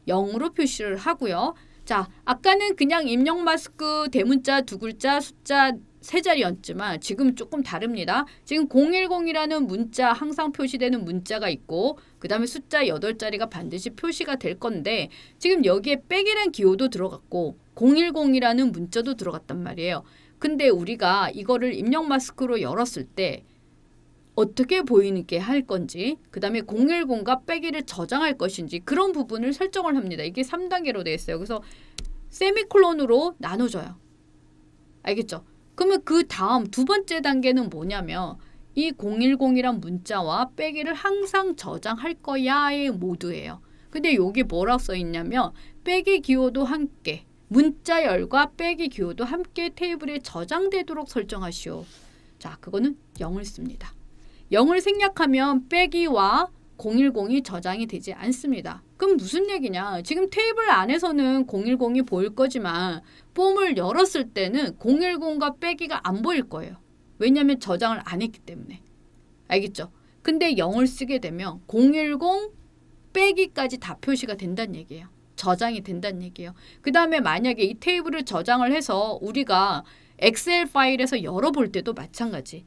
0으로 표시를 하고요. 자, 아까는 그냥 입력 마스크 대문자 2글자 숫자 3자리였지만 지금 조금 다릅니다. 지금 010이라는 문자 항상 표시되는 문자가 있고 그 다음에 숫자 8자리가 반드시 표시가 될 건데 지금 여기에 빼기란 기호도 들어갔고 010이라는 문자도 들어갔단 말이에요. 근데 우리가 이거를 입력 마스크로 열었을 때 어떻게 보이게 할 건지 그 다음에 010과 빼기를 저장할 것인지 그런 부분을 설정을 합니다. 이게 3단계로 되어 있어요. 그래서 세미콜론으로 나눠줘요. 알겠죠? 그러면 그 다음 두 번째 단계는 뭐냐면 이 010이란 문자와 빼기를 항상 저장할 거야의 모드예요. 근데 여기 뭐라고 써 있냐면 빼기 기호도 함께 문자열과 빼기 기호도 함께 테이블에 저장되도록 설정하시오. 자, 그거는 0을 씁니다. 0을 생략하면 빼기와 010이 저장이 되지 않습니다. 그럼 무슨 얘기냐? 지금 테이블 안에서는 010이 보일 거지만 폼을 열었을 때는 010과 빼기가 안 보일 거예요. 왜냐하면 저장을 안 했기 때문에. 알겠죠? 근데 0을 쓰게 되면 010 빼기까지 다 표시가 된다는 얘기예요. 저장이 된다는 얘기예요. 그 다음에 만약에 이 테이블을 저장을 해서 우리가 엑셀 파일에서 열어볼 때도 마찬가지.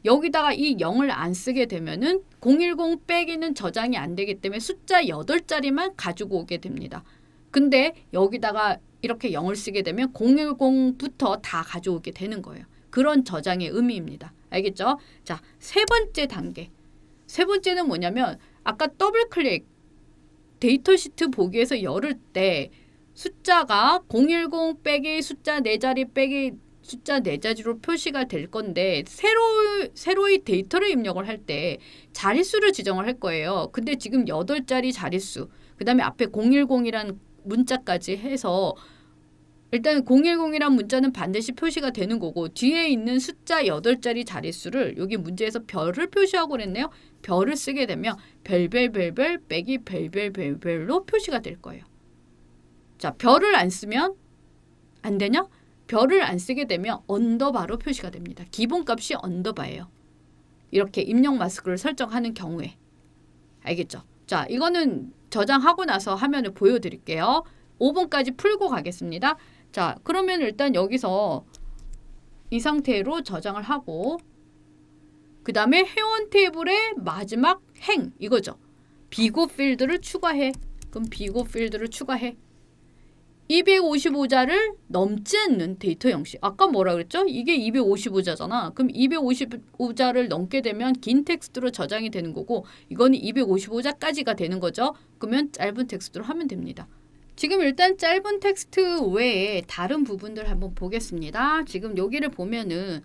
여기다가 이 0을 안 쓰게 되면은 010 빼기는 저장이 안 되기 때문에 숫자 8자리만 가지고 오게 됩니다. 근데 여기다가 이렇게 0을 쓰게 되면 010부터 다 가져오게 되는 거예요. 그런 저장의 의미입니다. 알겠죠? 자, 세 번째 단계. 세 번째는 뭐냐면 아까 더블 클릭 데이터 시트 보기에서 열을 때 숫자가 010 빼기 숫자 4자리 빼기 숫자 4자리로 표시가 될 건데 새로이 데이터를 입력을 할 때 자릿수를 지정을 할 거예요. 근데 지금 8자리 자릿수 그 다음에 앞에 010이라는 문자까지 해서 일단 010이란 문자는 반드시 표시가 되는 거고 뒤에 있는 숫자 8자리 자릿수를 여기 문제에서 별을 표시하고 그랬네요. 별을 쓰게 되면 별별별별 빼기 별별별별로 표시가 될 거예요. 자, 별을 안 쓰면 안 되냐? 별을 안 쓰게 되면 언더바로 표시가 됩니다. 기본값이 언더바예요. 이렇게 입력 마스크를 설정하는 경우에. 알겠죠? 자, 이거는 저장하고 나서 화면을 보여드릴게요. 5번까지 풀고 가겠습니다. 자, 그러면 일단 여기서 이 상태로 저장을 하고 그 다음에 회원 테이블의 마지막 행 이거죠. 비고 필드를 추가해. 그럼 비고 필드를 추가해. 255자를 넘지 않는 데이터 형식. 아까 뭐라 그랬죠? 이게 255자잖아. 그럼 255자를 넘게 되면 긴 텍스트로 저장이 되는 거고 이거는 255자까지가 되는 거죠. 그러면 짧은 텍스트로 하면 됩니다. 지금 일단 짧은 텍스트 외에 다른 부분들 한번 보겠습니다. 지금 여기를 보면은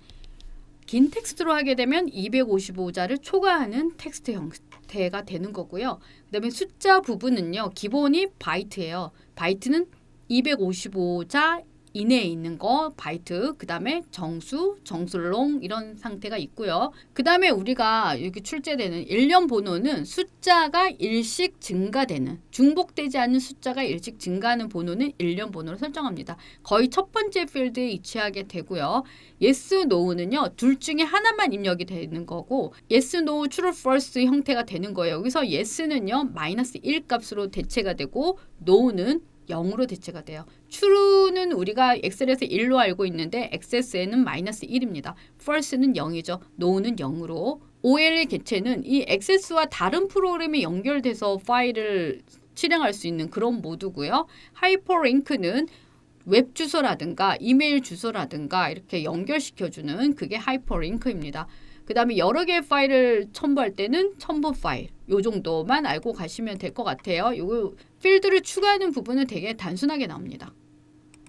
긴 텍스트로 하게 되면 255자를 초과하는 텍스트 형태가 되는 거고요. 그 다음에 숫자 부분은요. 기본이 바이트예요. 바이트는 255자 이내에 있는 거 바이트, 그 다음에 정수, 정술롱 이런 상태가 있고요. 그 다음에 우리가 여기 출제되는 일련 번호는 숫자가 일씩 증가되는 중복되지 않는 숫자가 일씩 증가하는 번호는 일련 번호로 설정합니다. 거의 첫 번째 필드에 위치하게 되고요. yes, no는요. 둘 중에 하나만 입력이 되는 거고 yes, no, true, false 형태가 되는 거예요. 여기서 yes는요. -1 값으로 대체가 되고 no는 0으로 대체가 돼요. true는 우리가 엑셀에서 1로 알고 있는데 XS에는 마이너스 1입니다. false는 0이죠. no는 0으로. OL의 개체는 이 XS와 다른 프로그램이 연결돼서 파일을 실행할 수 있는 그런 모드고요. 하이퍼링크는 웹 주소라든가 이메일 주소라든가 이렇게 연결시켜주는 그게 하이퍼링크입니다. 그 다음에 여러 개의 파일을 첨부할 때는 첨부 파일 요 정도만 알고 가시면 될 것 같아요. 요 필드를 추가하는 부분은 되게 단순하게 나옵니다.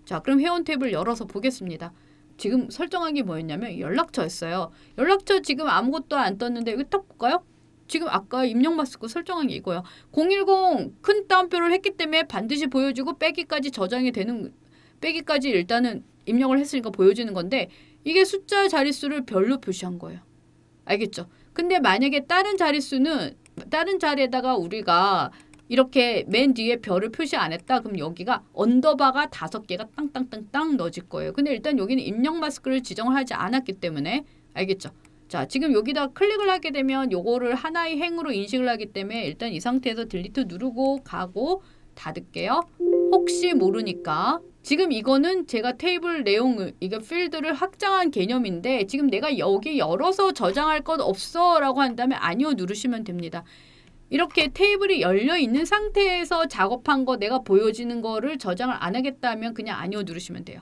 자, 그럼 회원 탭을 열어서 보겠습니다. 지금 설정한 게 뭐였냐면 연락처였어요. 연락처 지금 아무것도 안 떴는데 이거 딱 볼까요? 지금 아까 입력 마스크 설정한 게 이거예요. 010 큰 따옴표를 했기 때문에 반드시 보여주고 빼기까지 저장이 되는 빼기까지 일단은 입력을 했으니까 보여지는 건데 이게 숫자 자릿수를 별로 표시한 거예요. 알겠죠? 근데 만약에 다른 자릿수는 다른 자리에다가 우리가 이렇게 맨 뒤에 별을 표시 안 했다. 그럼 여기가 언더바가 5개가 땅땅땅땅 넣어질 거예요. 근데 일단 여기는 입력 마스크를 지정을 하지 않았기 때문에 알겠죠? 자, 지금 여기다 클릭을 하게 되면 요거를 하나의 행으로 인식을 하기 때문에 일단 이 상태에서 딜리트 누르고 가고 닫을게요. 혹시 모르니까 지금 이거는 제가 테이블 내용을 이게 필드를 확장한 개념인데 지금 내가 여기 열어서 저장할 것 없어 라고 한다면 아니요 누르시면 됩니다. 이렇게 테이블이 열려 있는 상태에서 작업한 거 내가 보여지는 거를 저장을 안 하겠다면 그냥 아니요 누르시면 돼요.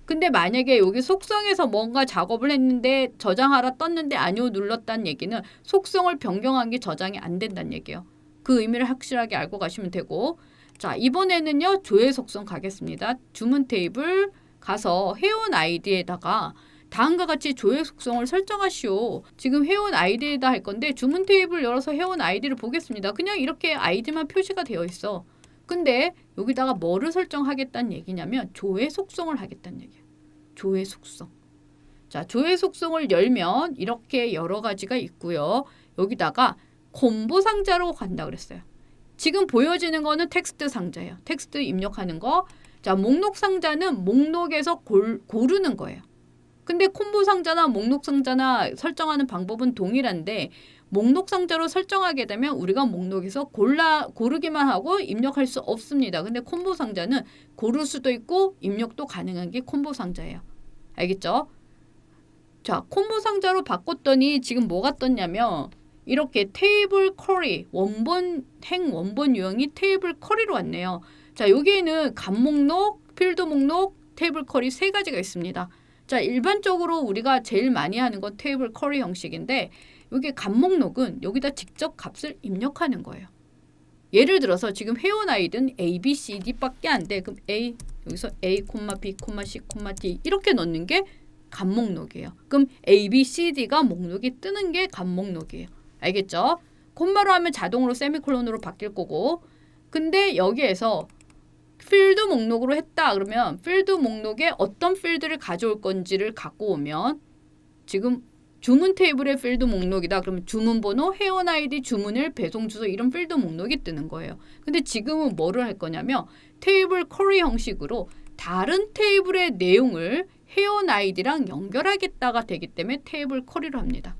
근데 만약에 여기 속성에서 뭔가 작업을 했는데 저장하라 떴는데 아니요 눌렀다는 얘기는 속성을 변경한 게 저장이 안 된다는 얘기예요. 그 의미를 확실하게 알고 가시면 되고 자, 이번에는요. 조회 속성 가겠습니다. 주문 테이블 가서 회원 아이디에다가 다음과 같이 조회 속성을 설정하시오. 지금 회원 아이디에다 할 건데 주문 테이블 열어서 회원 아이디를 보겠습니다. 그냥 이렇게 아이디만 표시가 되어 있어. 근데 여기다가 뭐를 설정하겠다는 얘기냐면 조회 속성을 하겠다는 얘기예요. 조회 속성. 자, 조회 속성을 열면 이렇게 여러 가지가 있고요. 여기다가 콤보 상자로 간다 그랬어요. 지금 보여지는 거는 텍스트 상자예요. 텍스트 입력하는 거. 자, 목록 상자는 목록에서 고르는 거예요. 근데 콤보 상자나 목록 상자나 설정하는 방법은 동일한데 목록 상자로 설정하게 되면 우리가 목록에서 고르기만 하고 입력할 수 없습니다. 근데 콤보 상자는 고를 수도 있고 입력도 가능한 게 콤보 상자예요. 알겠죠? 자, 콤보 상자로 바꿨더니 지금 뭐가 떴냐면 이렇게 테이블 쿼리 원본 유형이 테이블 쿼리로 왔네요. 자, 여기에는 값 목록, 필드 목록, 테이블 쿼리 세 가지가 있습니다. 자, 일반적으로 우리가 제일 많이 하는 건 테이블 쿼리 형식인데 여기 값 목록은 여기다 직접 값을 입력하는 거예요. 예를 들어서 지금 회원 아이디는 A, B, C, D밖에 안 돼. 그럼 A 여기서 A, B, C, D 이렇게 넣는 게 값 목록이에요. 그럼 A, B, C, D가 목록이 뜨는 게 값 목록이에요. 알겠죠? 콤마로 하면 자동으로 세미콜론으로 바뀔 거고 근데 여기에서 필드 목록으로 했다 그러면 필드 목록에 어떤 필드를 가져올 건지를 갖고 오면 지금 주문 테이블의 필드 목록이다. 그러면 주문 번호, 회원 아이디, 주문일, 배송 주소 이런 필드 목록이 뜨는 거예요. 근데 지금은 뭐를 할 거냐면 테이블 쿼리 형식으로 다른 테이블의 내용을 회원 아이디랑 연결하겠다가 되기 때문에 테이블 쿼리로 합니다.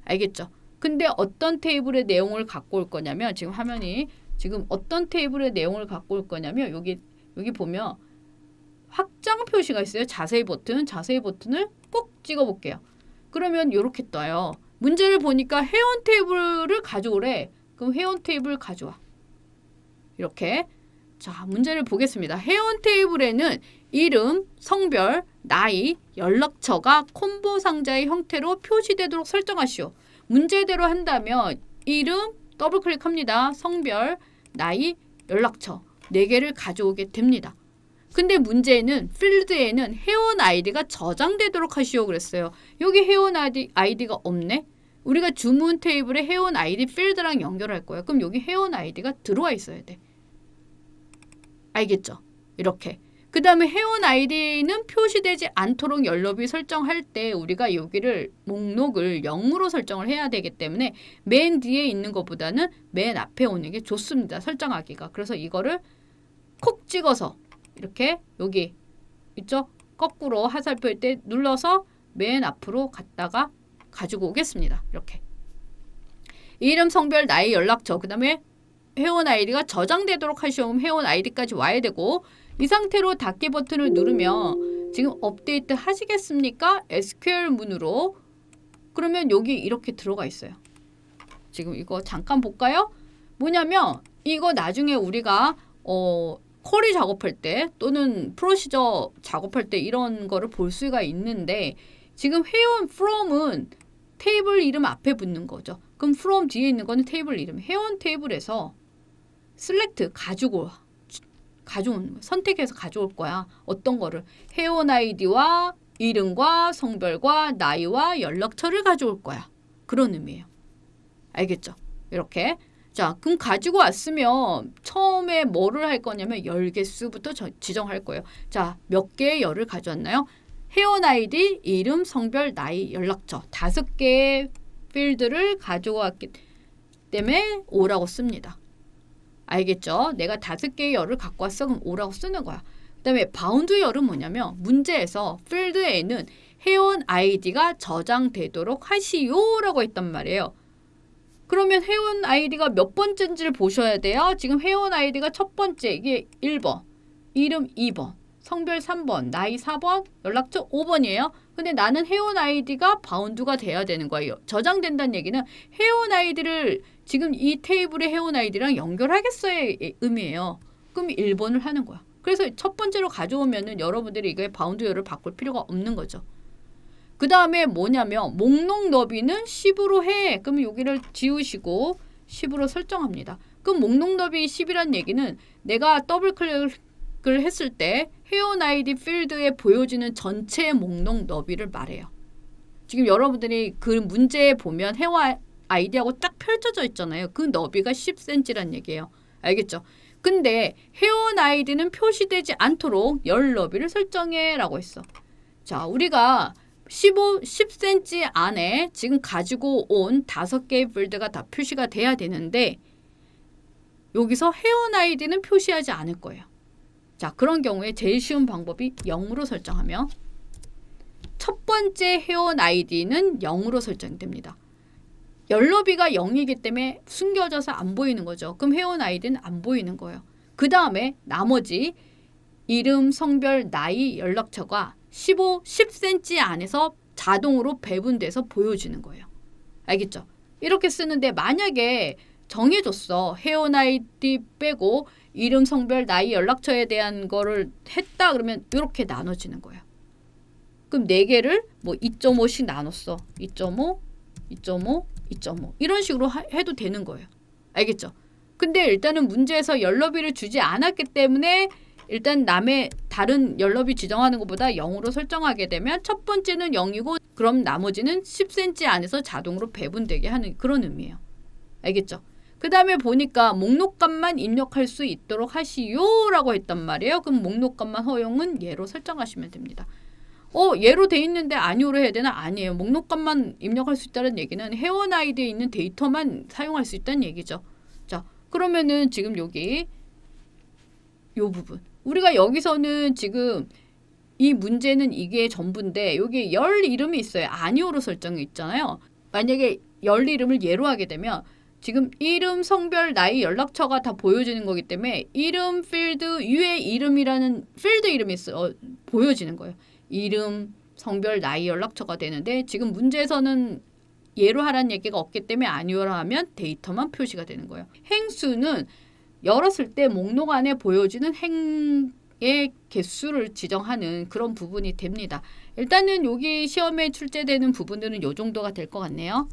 알겠죠? 근데 어떤 테이블의 내용을 갖고 올 거냐면 지금 화면이 지금 어떤 테이블의 내용을 갖고 올 거냐면 여기 보면 확장 표시가 있어요. 자세히 버튼을 꼭 찍어 볼게요. 그러면 이렇게 떠요. 문제를 보니까 회원 테이블을 가져오래. 그럼 회원 테이블 가져와. 이렇게. 자, 문제를 보겠습니다. 회원 테이블에는 이름, 성별, 나이, 연락처가 콤보 상자의 형태로 표시되도록 설정하시오. 문제대로 한다면 이름 더블 클릭합니다. 성별, 나이, 연락처 4개를 가져오게 됩니다. 근데 문제는 필드에는 회원 아이디가 저장되도록 하시오 그랬어요. 여기 회원 아이디가 없네. 우리가 주문 테이블에 회원 아이디 필드랑 연결할 거예요. 그럼 여기 회원 아이디가 들어와 있어야 돼. 알겠죠? 이렇게. 그 다음에 회원 아이디는 표시되지 않도록 연럽이 설정할 때 우리가 여기를 목록을 0으로 설정을 해야 되기 때문에 맨 뒤에 있는 것보다는 맨 앞에 오는 게 좋습니다. 설정하기가. 그래서 이거를 콕 찍어서 이렇게 여기 있죠? 거꾸로 화살표일 때 눌러서 맨 앞으로 갔다가 가지고 오겠습니다. 이렇게. 이름, 성별, 나이, 연락처 그 다음에 회원 아이디가 저장되도록 하시면 회원 아이디까지 와야 되고 이 상태로 닫기 버튼을 누르면 지금 업데이트 하시겠습니까? SQL 문으로 그러면 여기 이렇게 들어가 있어요. 지금 이거 잠깐 볼까요? 뭐냐면 이거 나중에 우리가 쿼리 작업할 때 또는 프로시저 작업할 때 이런 거를 볼 수가 있는데 지금 회원 from은 테이블 이름 앞에 붙는 거죠. 그럼 from 뒤에 있는 거는 테이블 이름. 회원 테이블에서 select 가져오는 거야. 선택해서 가져올 거야. 어떤 거를? 회원 아이디와 이름과 성별과 나이와 연락처를 가져올 거야. 그런 의미예요. 알겠죠? 이렇게. 자, 그럼 가지고 왔으면 처음에 뭐를 할 거냐면 열 개수부터 지정할 거예요. 자, 몇 개의 열을 가져왔나요? 회원 아이디, 이름, 성별, 나이, 연락처 5개의 필드를 가져왔기 때문에 5라고 씁니다. 알겠죠? 내가 5개의 열을 갖고 왔어. 그럼 5라고 쓰는 거야. 그 다음에 바운드 열은 뭐냐면 문제에서 필드에는 회원 아이디가 저장되도록 하시오라고 했단 말이에요. 그러면 회원 아이디가 몇 번째인지를 보셔야 돼요. 지금 회원 아이디가 첫 번째 이게 1번, 이름 2번, 성별 3번, 나이 4번, 연락처 5번이에요. 근데 나는 회원 아이디가 바운드가 돼야 되는 거예요. 저장된다는 얘기는 회원 아이디를 지금 이 테이블의 회원 아이디랑 연결하겠어의 의미예요. 그럼 1번을 하는 거야. 그래서 첫 번째로 가져오면은 여러분들이 이거의 바운드열을 바꿀 필요가 없는 거죠. 그 다음에 뭐냐면 목록 너비는 10으로 해. 그럼 여기를 지우시고 10으로 설정합니다. 그럼 목록 너비 10이란 얘기는 내가 더블 클릭을 했을 때 회원 아이디 필드에 보여지는 전체 목록 너비를 말해요. 지금 여러분들이 그 문제에 보면 회원 아이디하고 딱 펼쳐져 있잖아요. 그 너비가 10cm란 얘기예요. 알겠죠? 근데 회원 아이디는 표시되지 않도록 열 너비를 설정해 라고 했어. 자, 우리가 10cm 안에 지금 가지고 온 5개의 필드가 다 표시가 돼야 되는데 여기서 회원 아이디는 표시하지 않을 거예요. 자, 그런 경우에 제일 쉬운 방법이 0으로 설정하면 첫 번째 회원 아이디는 0으로 설정됩니다. 열너비가 0이기 때문에 숨겨져서 안 보이는 거죠. 그럼 회원 아이디는 안 보이는 거예요. 그 다음에 나머지 이름, 성별, 나이, 연락처가 10cm 안에서 자동으로 배분돼서 보여지는 거예요. 알겠죠? 이렇게 쓰는데 만약에 정해줬어. 회원 아이디 빼고 이름, 성별, 나이, 연락처에 대한 거를 했다 그러면 이렇게 나눠지는 거예요. 그럼 4개를 뭐 2.5씩 나눴어. 2.5, 2.5, 2.5 이런 식으로 해도 되는 거예요. 알겠죠? 근데 일단은 문제에서 열너비를 주지 않았기 때문에 일단 남의 다른 열너비 지정하는 것보다 0으로 설정하게 되면 첫 번째는 0이고 그럼 나머지는 10cm 안에서 자동으로 배분되게 하는 그런 의미예요. 알겠죠? 그 다음에 보니까 목록값만 입력할 수 있도록 하시오 라고 했단 말이에요. 그럼 목록값만 허용은 예로 설정하시면 됩니다. 예로 돼 있는데 아니오로 해야 되나? 아니에요. 목록값만 입력할 수 있다는 얘기는 회원 아이디에 있는 데이터만 사용할 수 있다는 얘기죠. 자, 그러면은 지금 여기 요 부분 우리가 여기서는 지금 이 문제는 이게 전부인데 여기 열 이름이 있어요. 아니오로 설정이 있잖아요. 만약에 열 이름을 예로 하게 되면 지금 이름, 성별, 나이, 연락처가 다 보여지는 거기 때문에 이름 필드 위에 이름이라는 필드 이름이 보여지는 거예요. 이름, 성별, 나이, 연락처가 되는데 지금 문제에서는 예로 하라는 얘기가 없기 때문에 아니오로 하면 데이터만 표시가 되는 거예요. 행수는 열었을 때 목록 안에 보여지는 행의 개수를 지정하는 그런 부분이 됩니다. 일단은 여기 시험에 출제되는 부분들은 이 정도가 될 것 같네요.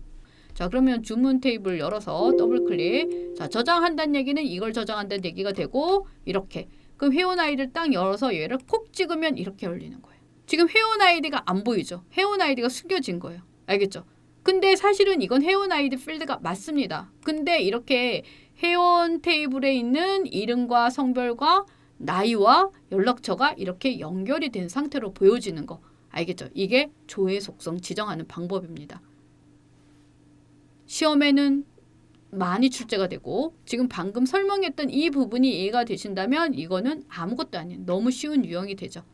자, 그러면 주문 테이블 열어서 더블 클릭. 자, 저장한다는 얘기는 이걸 저장한다는 얘기가 되고 이렇게. 그럼 회원 아이디를 딱 열어서 얘를 콕 찍으면 이렇게 열리는 거예요. 지금 회원 아이디가 안 보이죠? 회원 아이디가 숨겨진 거예요. 알겠죠? 근데 사실은 이건 회원 아이디 필드가 맞습니다. 근데 이렇게 회원 테이블에 있는 이름과 성별과 나이와 연락처가 이렇게 연결이 된 상태로 보여지는 거. 알겠죠? 이게 조회 속성 지정하는 방법입니다. 시험에는 많이 출제가 되고 지금 방금 설명했던 이 부분이 이해가 되신다면 이거는 아무것도 아닌 너무 쉬운 유형이 되죠.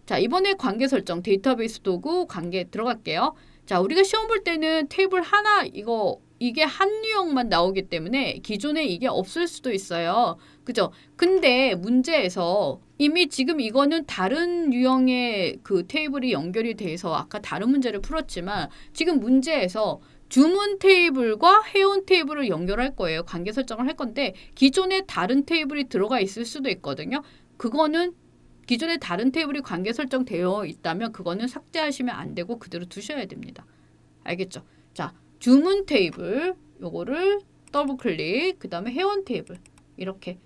자, 이번에 관계 설정 데이터베이스 도구 관계 들어갈게요. 자, 우리가 시험 볼 때는 테이블 하나 이거 이게 한 유형만 나오기 때문에 기존에 이게 없을 수도 있어요. 그죠? 근데 문제에서 이미 지금 이거는 다른 유형의 그 테이블이 연결이 돼서 아까 다른 문제를 풀었지만 지금 문제에서 주문 테이블과 회원 테이블을 연결할 거예요. 관계 설정을 할 건데 기존에 다른 테이블이 들어가 있을 수도 있거든요. 그거는 기존에 다른 테이블이 관계 설정되어 있다면 그거는 삭제하시면 안 되고 그대로 두셔야 됩니다. 알겠죠? 자, 주문 테이블 요거를 더블 클릭, 그 다음에 회원 테이블 이렇게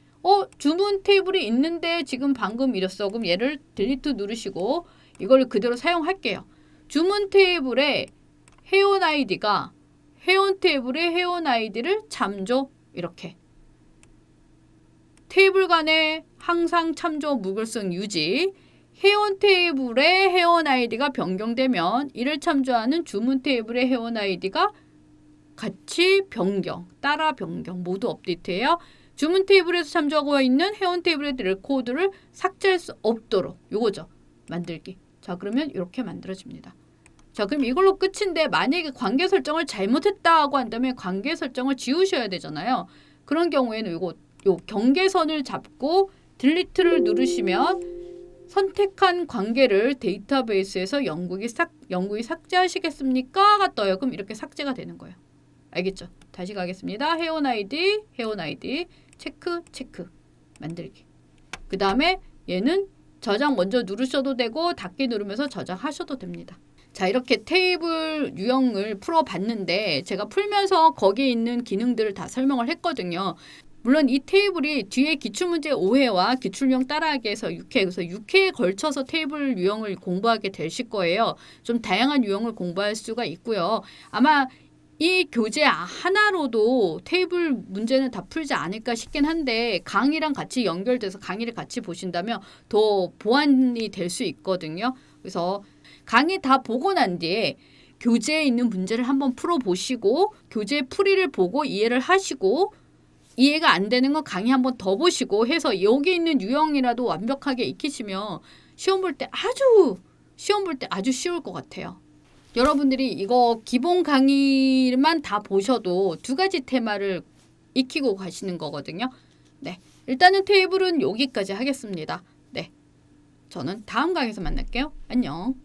주문 테이블이 있는데 지금 방금 이랬어. 그럼 얘를 딜리트 누르시고 이걸 그대로 사용할게요. 주문 테이블에 회원 아이디가 회원 테이블의 회원 아이디를 참조 이렇게 테이블 간에 항상 참조 무결성 유지 회원 테이블의 회원 아이디가 변경되면 이를 참조하는 주문 테이블의 회원 아이디가 같이 변경, 따라 변경 모두 업데이트해요. 주문 테이블에서 참조하고 있는 회원 테이블의 레코드를 삭제할 수 없도록 요거죠. 만들기. 자, 그러면 이렇게 만들어집니다. 자, 그럼 이걸로 끝인데 만약에 관계 설정을 잘못했다고 한다면 관계 설정을 지우셔야 되잖아요. 그런 경우에는 요 경계선을 잡고 딜리트를 누르시면 선택한 관계를 데이터베이스에서 영구히 삭제하시겠습니까? 가 떠요. 그럼 이렇게 삭제가 되는 거예요. 알겠죠? 다시 가겠습니다. 회원 아이디, 체크 만들기. 그 다음에 얘는 저장 먼저 누르셔도 되고 닫기 누르면서 저장하셔도 됩니다. 자, 이렇게 테이블 유형을 풀어봤는데 제가 풀면서 거기에 있는 기능들을 다 설명을 했거든요. 물론 이 테이블이 뒤에 기출문제 5회와 기출유형 따라하기에서 6회, 그래서 6회에 걸쳐서 테이블 유형을 공부하게 되실 거예요. 좀 다양한 유형을 공부할 수가 있고요. 아마 이 교재 하나로도 테이블 문제는 다 풀지 않을까 싶긴 한데 강의랑 같이 연결돼서 강의를 같이 보신다면 더 보완이 될 수 있거든요. 그래서 강의 다 보고 난 뒤에 교재에 있는 문제를 한번 풀어보시고 교재 풀이를 보고 이해를 하시고 이해가 안 되는 건 강의 한번 더 보시고 해서 여기 있는 유형이라도 완벽하게 익히시면 시험 볼 때 아주 쉬울 것 같아요. 여러분들이 이거 기본 강의만 다 보셔도 두 가지 테마를 익히고 가시는 거거든요. 네, 일단은 테이블은 여기까지 하겠습니다. 네, 저는 다음 강의에서 만날게요. 안녕.